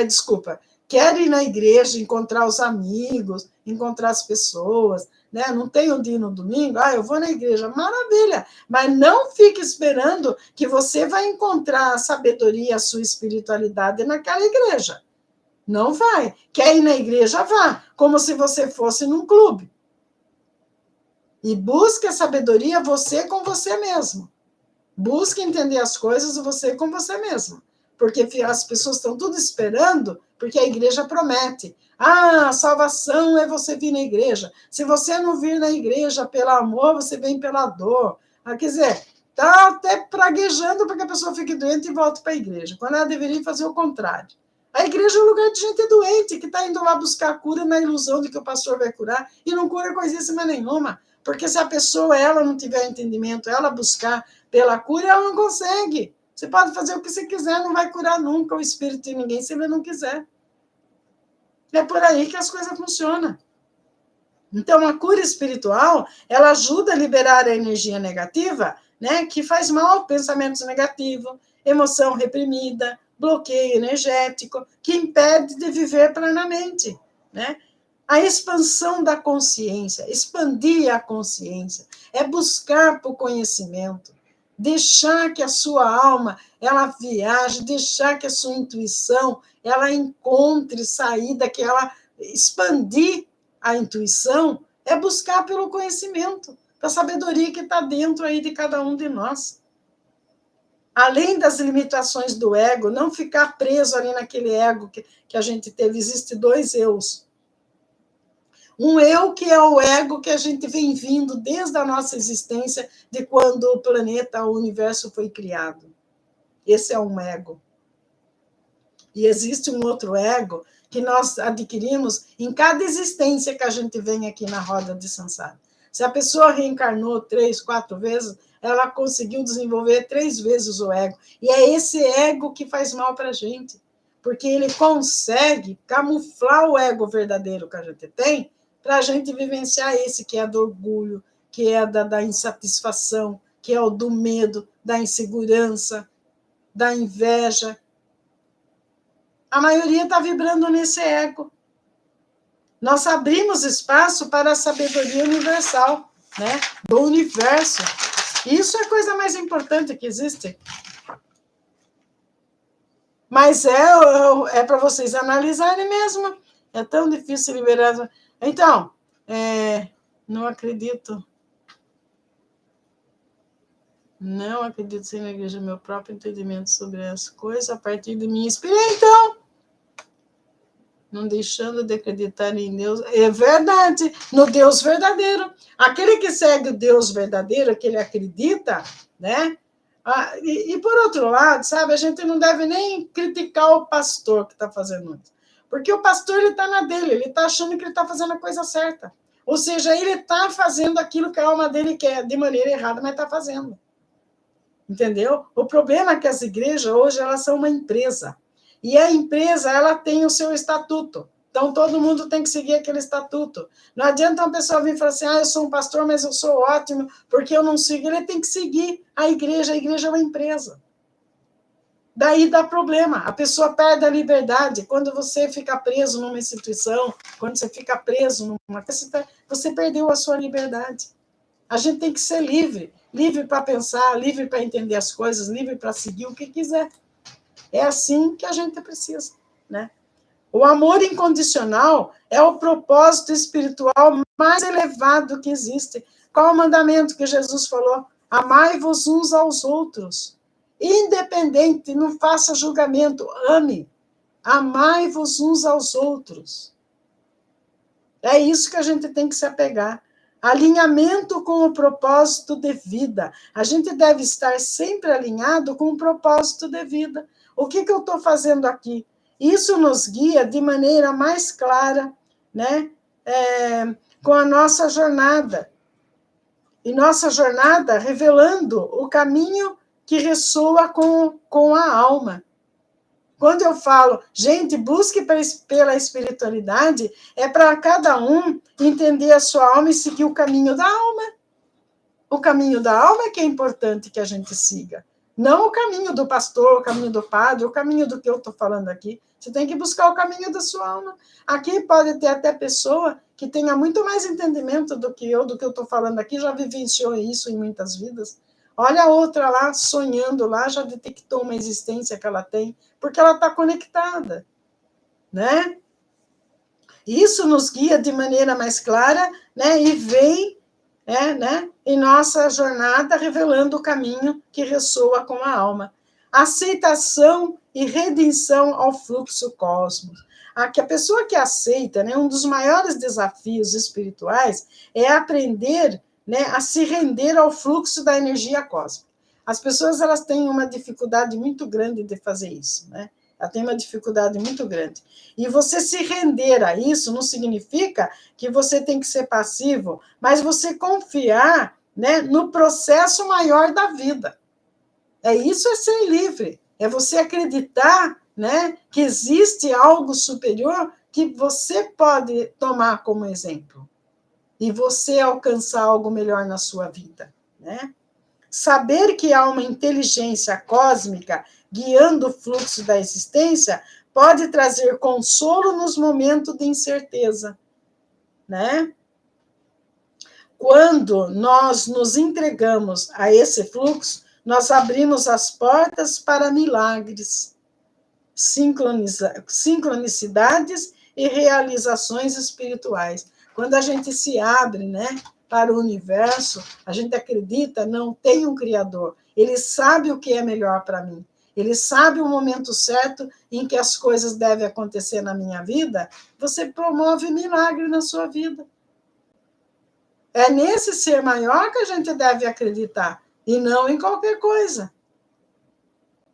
desculpa. Quer ir na igreja, encontrar os amigos, encontrar as pessoas, né? Não tem o dia no domingo, eu vou na igreja, maravilha, mas não fique esperando que você vai encontrar a sabedoria, a sua espiritualidade naquela igreja. Não vai. Quer ir na igreja, vá, como se você fosse num clube. E busque a sabedoria você com você mesmo. Busque entender as coisas você com você mesmo. Porque as pessoas estão tudo esperando, porque a igreja promete. A salvação é você vir na igreja. Se você não vir na igreja pelo amor, você vem pela dor. Quer dizer, está até praguejando para que a pessoa fique doente e volte para a igreja, quando ela deveria fazer o contrário. A igreja é um lugar de gente doente, que está indo lá buscar cura na ilusão de que o pastor vai curar, e não cura coisíssima nenhuma. Porque se a pessoa ela não tiver entendimento, ela buscar pela cura, ela não consegue. Você pode fazer o que você quiser, não vai curar nunca o espírito de ninguém se ele não quiser. É por aí que as coisas funcionam. Então, a cura espiritual, ela ajuda a liberar a energia negativa, né, que faz mal, pensamentos negativos, emoção reprimida, bloqueio energético, que impede de viver plenamente, né? A expansão da consciência, expandir a consciência, é buscar por conhecimento, deixar que a sua alma ela viaje, deixar que a sua intuição ela encontre saída, que ela expandir a intuição, é buscar pelo conhecimento, pela sabedoria que está dentro aí de cada um de nós. Além das limitações do ego, não ficar preso ali naquele ego que a gente teve, existe dois eus. Um eu que é o ego que a gente vem vindo desde a nossa existência, de quando o planeta, o universo foi criado. Esse é um ego. E existe um outro ego que nós adquirimos em cada existência que a gente vem aqui na roda de Sansara. Se a pessoa reencarnou 3, 4 vezes, ela conseguiu desenvolver 3 vezes o ego. E é esse ego que faz mal para a gente, porque ele consegue camuflar o ego verdadeiro que a gente tem, para a gente vivenciar esse que é do orgulho, que é da insatisfação, que é o do medo, da insegurança, da inveja. A maioria está vibrando nesse ego. Nós abrimos espaço para a sabedoria universal, né, do universo. Isso é a coisa mais importante que existe. Mas é para vocês analisarem mesmo. É tão difícil liberar. Então, não acredito. Não acredito ser na igreja, meu próprio entendimento sobre as coisas a partir de minha experiência. Então, não deixando de acreditar em Deus. É verdade, no Deus verdadeiro. Aquele que segue o Deus verdadeiro, que ele acredita, né? E por outro lado, sabe, a gente não deve nem criticar o pastor que está fazendo isso. Porque o pastor, ele está na dele, ele está achando que ele está fazendo a coisa certa. Ou seja, ele está fazendo aquilo que a alma dele quer, de maneira errada, mas está fazendo. Entendeu? O problema é que as igrejas hoje elas são uma empresa. E a empresa ela tem o seu estatuto. Então todo mundo tem que seguir aquele estatuto. Não adianta uma pessoa vir e falar assim: eu sou um pastor, mas eu sou ótimo, porque eu não sigo. Ele tem que seguir a igreja é uma empresa. Daí dá problema. A pessoa perde a liberdade. Quando você fica preso numa instituição, quando você fica preso numa coisa, você perdeu a sua liberdade. A gente tem que ser livre. Livre para pensar, livre para entender as coisas, livre para seguir o que quiser. É assim que a gente precisa, né? O amor incondicional é o propósito espiritual mais elevado que existe. Qual o mandamento que Jesus falou? Amai-vos uns aos outros. Independente, não faça julgamento, ame. Amai-vos uns aos outros. É isso que a gente tem que se apegar. Alinhamento com o propósito de vida. A gente deve estar sempre alinhado com o propósito de vida. O que eu estou fazendo aqui? Isso nos guia de maneira mais clara, né? Com a nossa jornada. E nossa jornada revelando o caminho que ressoa com a alma. Quando eu falo, gente, busque pela espiritualidade, é para cada um entender a sua alma e seguir o caminho da alma. O caminho da alma é que é importante que a gente siga. Não o caminho do pastor, o caminho do padre, o caminho do que eu estou falando aqui. Você tem que buscar o caminho da sua alma. Aqui pode ter até pessoa que tenha muito mais entendimento do que eu estou falando aqui, já vivenciou isso em muitas vidas. Olha a outra lá, sonhando lá, já detectou uma existência que ela tem, porque ela está conectada, né? Isso nos guia de maneira mais clara, né? E vem, né? Em nossa jornada, revelando o caminho que ressoa com a alma. Aceitação e redenção ao fluxo cósmico. Que a pessoa que aceita, né? Um dos maiores desafios espirituais é aprender, né, a se render ao fluxo da energia cósmica. As pessoas elas têm uma dificuldade muito grande de fazer isso, né? Ela tem uma dificuldade muito grande. E você se render a isso não significa que você tem que ser passivo, mas você confiar, né, no processo maior da vida. Isso é ser livre. É você acreditar, né, que existe algo superior que você pode tomar como exemplo. E você alcançar algo melhor na sua vida, né? Saber que há uma inteligência cósmica guiando o fluxo da existência pode trazer consolo nos momentos de incerteza, né? Quando nós nos entregamos a esse fluxo, nós abrimos as portas para milagres, sincronicidades e realizações espirituais. Quando a gente se abre, né, para o universo, a gente acredita, não tem um Criador. Ele sabe o que é melhor para mim. Ele sabe o momento certo em que as coisas devem acontecer na minha vida. Você promove milagre na sua vida. É nesse ser maior que a gente deve acreditar, e não em qualquer coisa.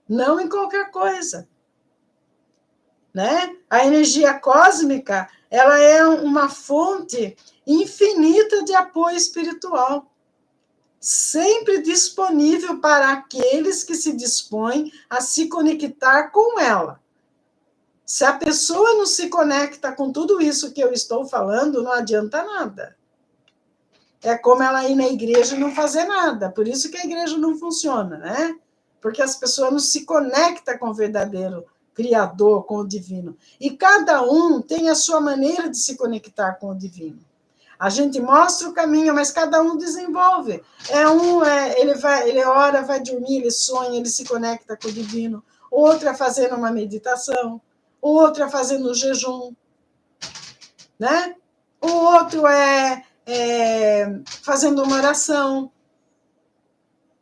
Não em qualquer coisa. Né? A energia cósmica ela é uma fonte infinita de apoio espiritual, sempre disponível para aqueles que se dispõem a se conectar com ela. Se a pessoa não se conecta com tudo isso que eu estou falando, não adianta nada. É como ela ir na igreja e não fazer nada. Por isso que a igreja não funciona, né? Porque as pessoas não se conectam com o verdadeiro Criador, com o divino. E cada um tem a sua maneira de se conectar com o divino. A gente mostra o caminho, mas cada um desenvolve. Ele ora, vai dormir, ele sonha, ele se conecta com o divino. Outro é fazendo uma meditação, outro é fazendo um jejum, né? O outro é fazendo uma oração,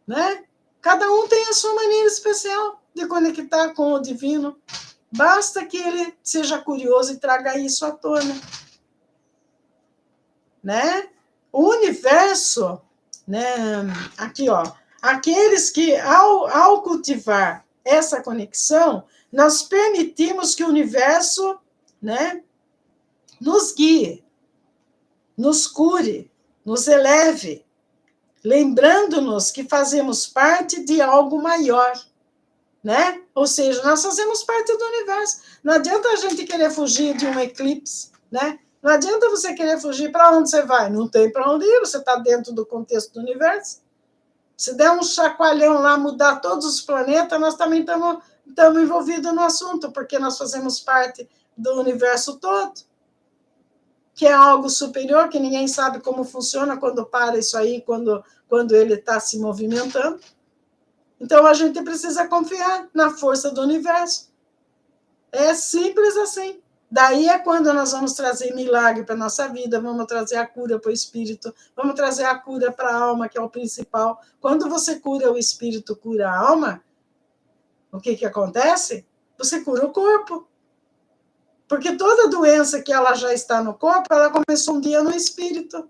né? Cada um tem a sua maneira especial de conectar com o divino. Basta que ele seja curioso e traga isso à tona, né? O universo, né? Aqui, ó, aqueles que ao cultivar essa conexão, nós permitimos que o universo, né, nos guie, nos cure, nos eleve, lembrando-nos que fazemos parte de algo maior, né? Ou seja, nós fazemos parte do universo. Não adianta a gente querer fugir de um eclipse, né? Não adianta você querer fugir. Para onde você vai? Não tem para onde ir, você está dentro do contexto do universo. Se der um chacoalhão lá, mudar todos os planetas, nós também estamos envolvidos no assunto, porque nós fazemos parte do universo todo, que é algo superior, que ninguém sabe como funciona quando para isso aí, quando ele está se movimentando. Então, a gente precisa confiar na força do universo. É simples assim. Daí é quando nós vamos trazer milagre para a nossa vida, vamos trazer a cura para o espírito, vamos trazer a cura para a alma, que é o principal. Quando você cura o espírito, cura a alma, o que acontece? Você cura o corpo. Porque toda doença que ela já está no corpo, ela começou um dia no espírito.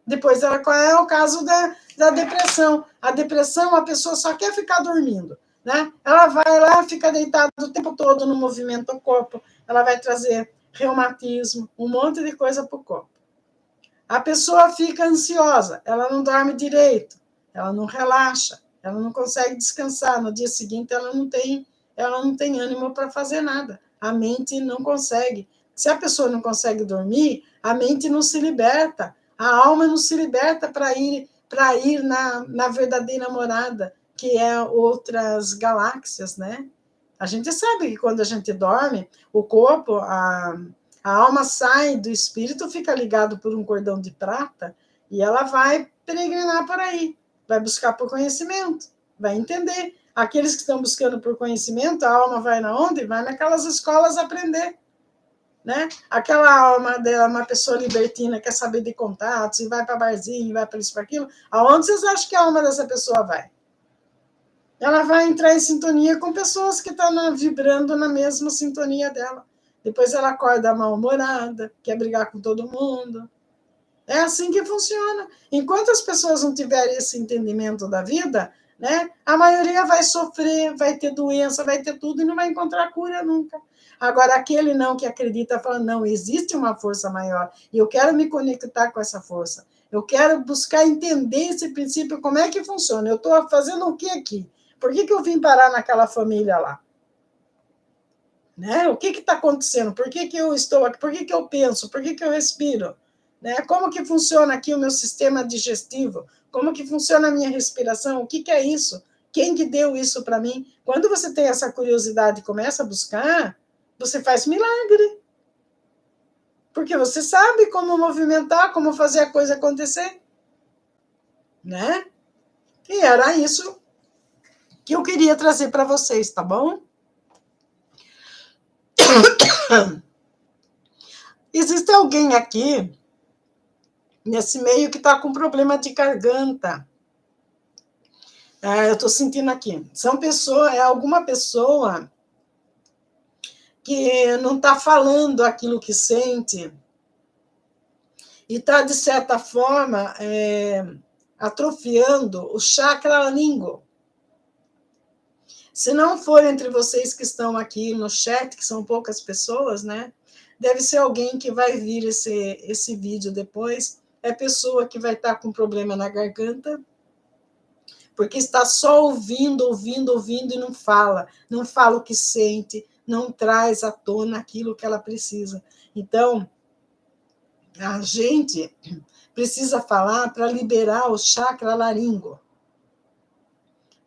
Depois é o caso da depressão. A depressão, a pessoa só quer ficar dormindo, né? Ela vai lá, fica deitada o tempo todo no movimento do corpo, ela vai trazer reumatismo, um monte de coisa para o corpo. A pessoa fica ansiosa, ela não dorme direito, ela não relaxa, ela não consegue descansar. No dia seguinte, ela não tem ânimo para fazer nada. A mente não consegue. Se a pessoa não consegue dormir, a mente não se liberta. A alma não se liberta para ir na verdadeira morada, que é outras galáxias, né? A gente sabe que quando a gente dorme, o corpo, a alma sai do espírito, fica ligado por um cordão de prata e ela vai peregrinar por aí, vai buscar por conhecimento, vai entender. Aqueles que estão buscando por conhecimento, a alma vai na onde? Vai naquelas escolas aprender. Né? Aquela alma dela, uma pessoa libertina, quer saber de contatos, e vai para barzinho, vai para isso, para aquilo. Aonde vocês acham que a alma dessa pessoa vai? Ela vai entrar em sintonia com pessoas que estão vibrando na mesma sintonia dela. Depois ela acorda mal-humorada, quer brigar com todo mundo. É assim que funciona. Enquanto as pessoas não tiverem esse entendimento da vida, né, a maioria vai sofrer, vai ter doença, vai ter tudo e não vai encontrar cura nunca. Agora, aquele não que acredita, fala, não, existe uma força maior e eu quero me conectar com essa força. Eu quero buscar entender esse princípio, como é que funciona. Eu estou fazendo o que aqui? Por que eu vim parar naquela família lá? Né? O que está acontecendo? Por que eu estou aqui? Por que eu penso? Por que eu respiro? Né? Como que funciona aqui o meu sistema digestivo? Como que funciona a minha respiração? O que é isso? Quem que deu isso para mim? Quando você tem essa curiosidade e começa a buscar, você faz milagre. Porque você sabe como movimentar, como fazer a coisa acontecer. Né? E era isso que eu queria trazer para vocês, tá bom? Existe alguém aqui nesse meio que está com problema de garganta. Eu estou sentindo aqui. É alguma pessoa que não está falando aquilo que sente e está, de certa forma, atrofiando o chakra laríngeo. Se não for entre vocês que estão aqui no chat, que são poucas pessoas, né? Deve ser alguém que vai vir esse vídeo depois. É pessoa que vai estar com problema na garganta, porque está só ouvindo e não fala o que sente, não traz à tona aquilo que ela precisa. Então, a gente precisa falar para liberar o chakra laríngeo.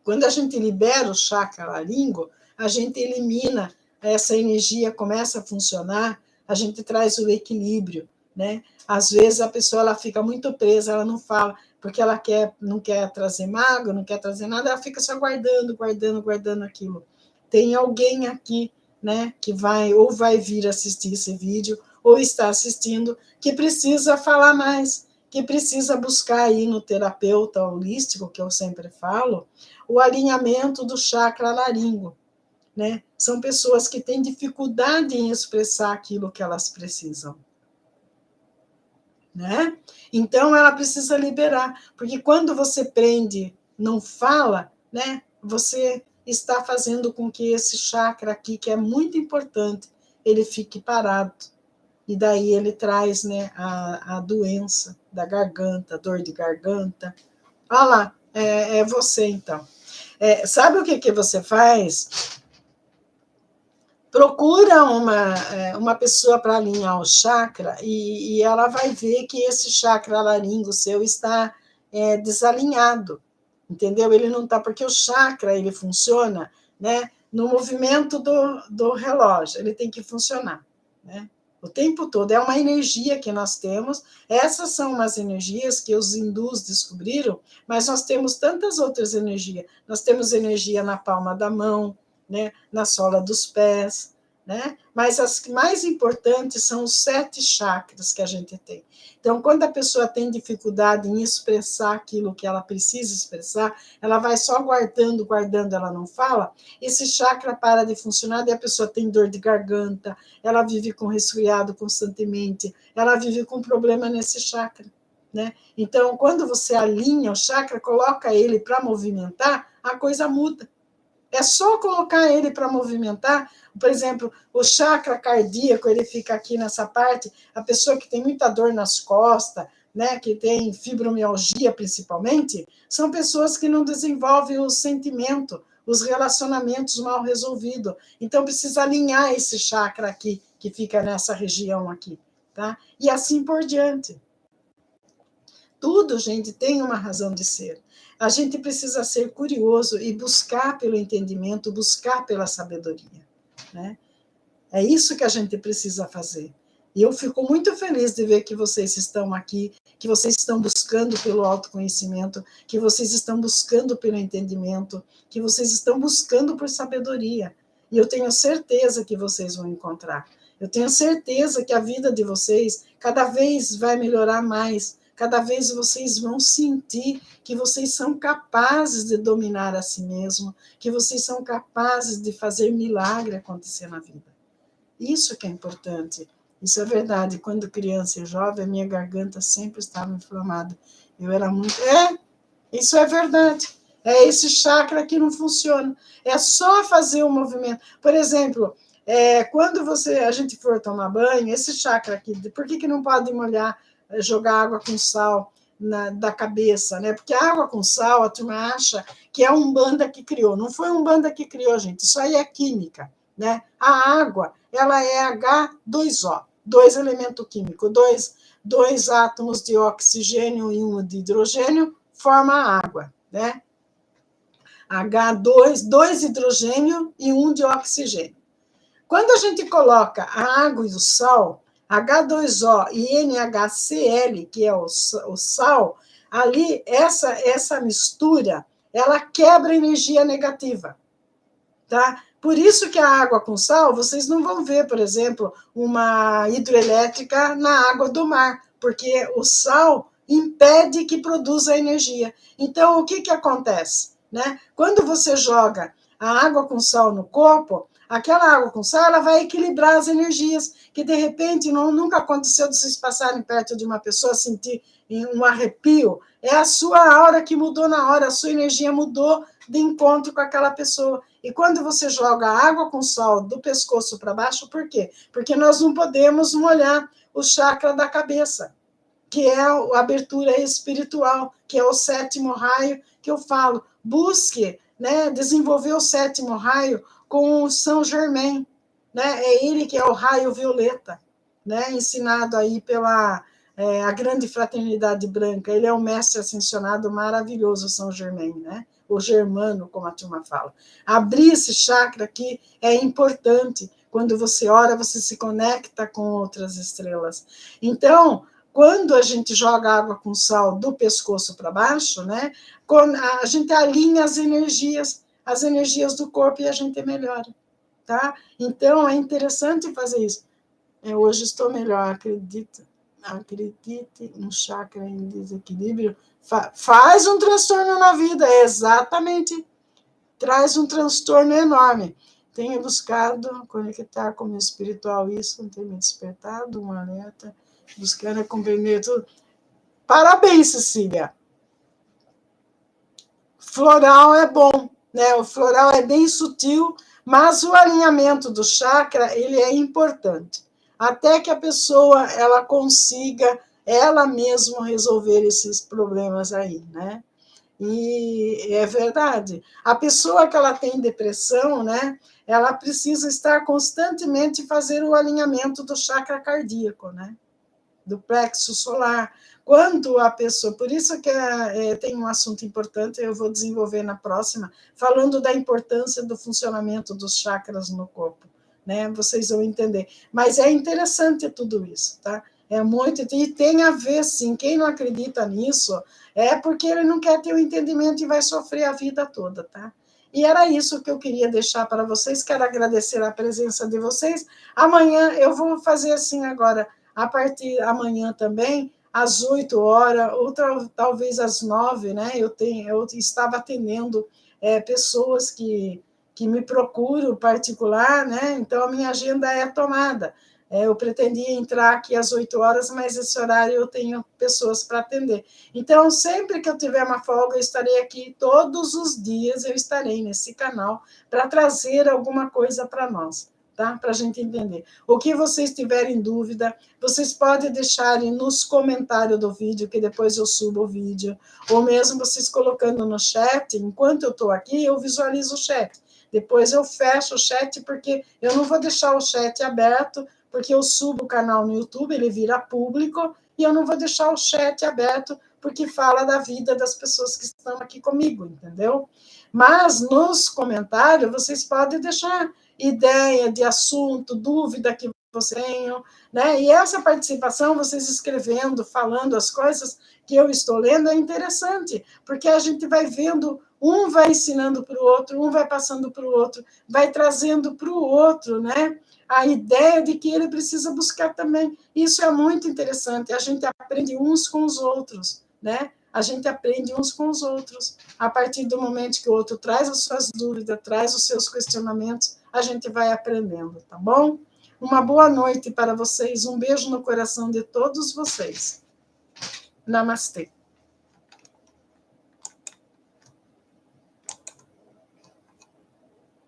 Quando a gente libera o chakra laríngeo, a gente elimina essa energia, começa a funcionar, a gente traz o equilíbrio, né? Às vezes a pessoa ela fica muito presa, ela não fala, porque ela não quer trazer mágoa, não quer trazer nada, ela fica só guardando aquilo. Tem alguém aqui, né, que vai vir assistir esse vídeo, ou está assistindo, que precisa falar mais, que precisa buscar aí no terapeuta holístico, que eu sempre falo, o alinhamento do chakra laríngeo, né? São pessoas que têm dificuldade em expressar aquilo que elas precisam, né? Então ela precisa liberar, porque quando você prende, não fala, né? Você está fazendo com que esse chakra aqui, que é muito importante, ele fique parado. E daí ele traz, né, a doença da garganta, dor de garganta. Olha lá, é você então. Sabe o que você faz? Procura uma pessoa para alinhar o chakra e ela vai ver que esse chakra laríngeo seu está desalinhado, entendeu? Ele não está, porque o chakra ele funciona, né, no movimento do relógio, ele tem que funcionar, né? O tempo todo, é uma energia que nós temos, essas são umas energias que os hindus descobriram, mas nós temos tantas outras energias, nós temos energia na palma da mão, né, na sola dos pés, né? Mas as mais importantes são os 7 chakras que a gente tem. Então, quando a pessoa tem dificuldade em expressar aquilo que ela precisa expressar, ela vai só guardando, ela não fala, esse chakra para de funcionar, e a pessoa tem dor de garganta, ela vive com resfriado constantemente, ela vive com problema nesse chakra, né? Então, quando você alinha o chakra, coloca ele para movimentar, a coisa muda. É só colocar ele para movimentar. Por exemplo, o chakra cardíaco, ele fica aqui nessa parte. A pessoa que tem muita dor nas costas, né, que tem fibromialgia principalmente, são pessoas que não desenvolvem o sentimento, os relacionamentos mal resolvidos. Então, precisa alinhar esse chakra aqui, que fica nessa região aqui, tá? E assim por diante. Tudo, gente, tem uma razão de ser. A gente precisa ser curioso e buscar pelo entendimento, buscar pela sabedoria, né? É isso que a gente precisa fazer. E eu fico muito feliz de ver que vocês estão aqui, que vocês estão buscando pelo autoconhecimento, que vocês estão buscando pelo entendimento, que vocês estão buscando por sabedoria. E eu tenho certeza que vocês vão encontrar. Eu tenho certeza que a vida de vocês cada vez vai melhorar mais, cada vez vocês vão sentir que vocês são capazes de dominar a si mesmo, que vocês são capazes de fazer milagre acontecer na vida. Isso que é importante. Isso é verdade. Quando criança e jovem, a minha garganta sempre estava inflamada. Eu era muito... isso é verdade. É esse chakra que não funciona. É só fazer o movimento. Por exemplo, quando a gente for tomar banho, esse chakra aqui, por que não pode molhar, jogar água com sal da cabeça, né? Porque a água com sal, a turma acha que é a Umbanda que criou. Não foi a Umbanda que criou, gente. Isso aí é química, né? A água, ela é H2O, 2 elementos químicos, dois átomos de oxigênio e um de hidrogênio forma a água, né? Dois hidrogênio e um de oxigênio. Quando a gente coloca a água e o sal, H2O e NaCl, que é o sal, ali, essa mistura, ela quebra a energia negativa, tá? Por isso que a água com sal, vocês não vão ver, por exemplo, uma hidrelétrica na água do mar, porque o sal impede que produza energia. Então, o que acontece, né? Quando você joga a água com sal no corpo, aquela água com sal, ela vai equilibrar as energias, que de repente nunca aconteceu de vocês passarem perto de uma pessoa, sentir um arrepio, é a sua aura que mudou na hora, a sua energia mudou de encontro com aquela pessoa. E quando você joga água com sal do pescoço para baixo, por quê? Porque nós não podemos molhar o chakra da cabeça, que é a abertura espiritual, que é o 7º raio que eu falo. Busque, né, desenvolver o 7º raio com o São Germain, né? É ele que é o raio violeta, né? Ensinado aí pela a grande fraternidade branca. Ele é um mestre ascensionado maravilhoso, São Germain, né? O germano, como a turma fala. Abrir esse chakra aqui é importante, Quando você ora, você se conecta com outras estrelas. Então, quando a gente joga água com sal do pescoço para baixo, né, a gente alinha as energias do corpo e a gente melhora, tá? Então, é interessante fazer isso. Hoje estou melhor, acredite no chakra em desequilíbrio, faz um transtorno na vida, exatamente, traz um transtorno enorme. Tenho buscado conectar com o meu espiritual, isso não tem me despertado, um alerta, buscando compreender tudo. Parabéns, Cecília. Floral é bom, né? O floral é bem sutil, mas o alinhamento do chakra, ele é importante. Até que a pessoa ela consiga ela mesma resolver esses problemas aí, né? E é verdade. A pessoa que ela tem depressão, né? Ela precisa estar constantemente fazer o alinhamento do chakra cardíaco, né? Do plexo solar. Quando a pessoa, por isso que tem um assunto importante, eu vou desenvolver na próxima, falando da importância do funcionamento dos chakras no corpo, né? Vocês vão entender. Mas é interessante tudo isso, tá? É muito, e tem a ver, sim, quem não acredita nisso é porque ele não quer ter o entendimento e vai sofrer a vida toda, tá? E era isso que eu queria deixar para vocês, quero agradecer a presença de vocês. Amanhã eu vou fazer assim agora, a partir de amanhã também, às 8 horas, ou talvez às 9, né? Eu estava atendendo pessoas que me procuram particular, né? Então a minha agenda é tomada. Eu pretendia entrar aqui às 8 horas, mas esse horário eu tenho pessoas para atender. Então, sempre que eu tiver uma folga, eu estarei aqui todos os dias, eu estarei nesse canal para trazer alguma coisa para nós, tá? Para a gente entender. O que vocês tiverem dúvida, vocês podem deixar nos comentários do vídeo, que depois eu subo o vídeo, ou mesmo vocês colocando no chat, enquanto eu estou aqui, eu visualizo o chat. Depois eu fecho o chat, porque eu não vou deixar o chat aberto, porque eu subo o canal no YouTube, ele vira público, e eu não vou deixar o chat aberto, porque fala da vida das pessoas que estão aqui comigo, entendeu? Mas nos comentários, vocês podem deixar ideia de assunto, dúvida que vocês tenham, né? E essa participação, vocês escrevendo, falando as coisas que eu estou lendo, é interessante, porque a gente vai vendo, um vai ensinando para o outro, um vai passando para o outro, vai trazendo para o outro, né? A ideia de que ele precisa buscar também. Isso é muito interessante, a gente aprende uns com os outros, né? A gente aprende uns com os outros. A partir do momento que o outro traz as suas dúvidas, traz os seus questionamentos, a gente vai aprendendo, tá bom? Uma boa noite para vocês, um beijo no coração de todos vocês. Namastê.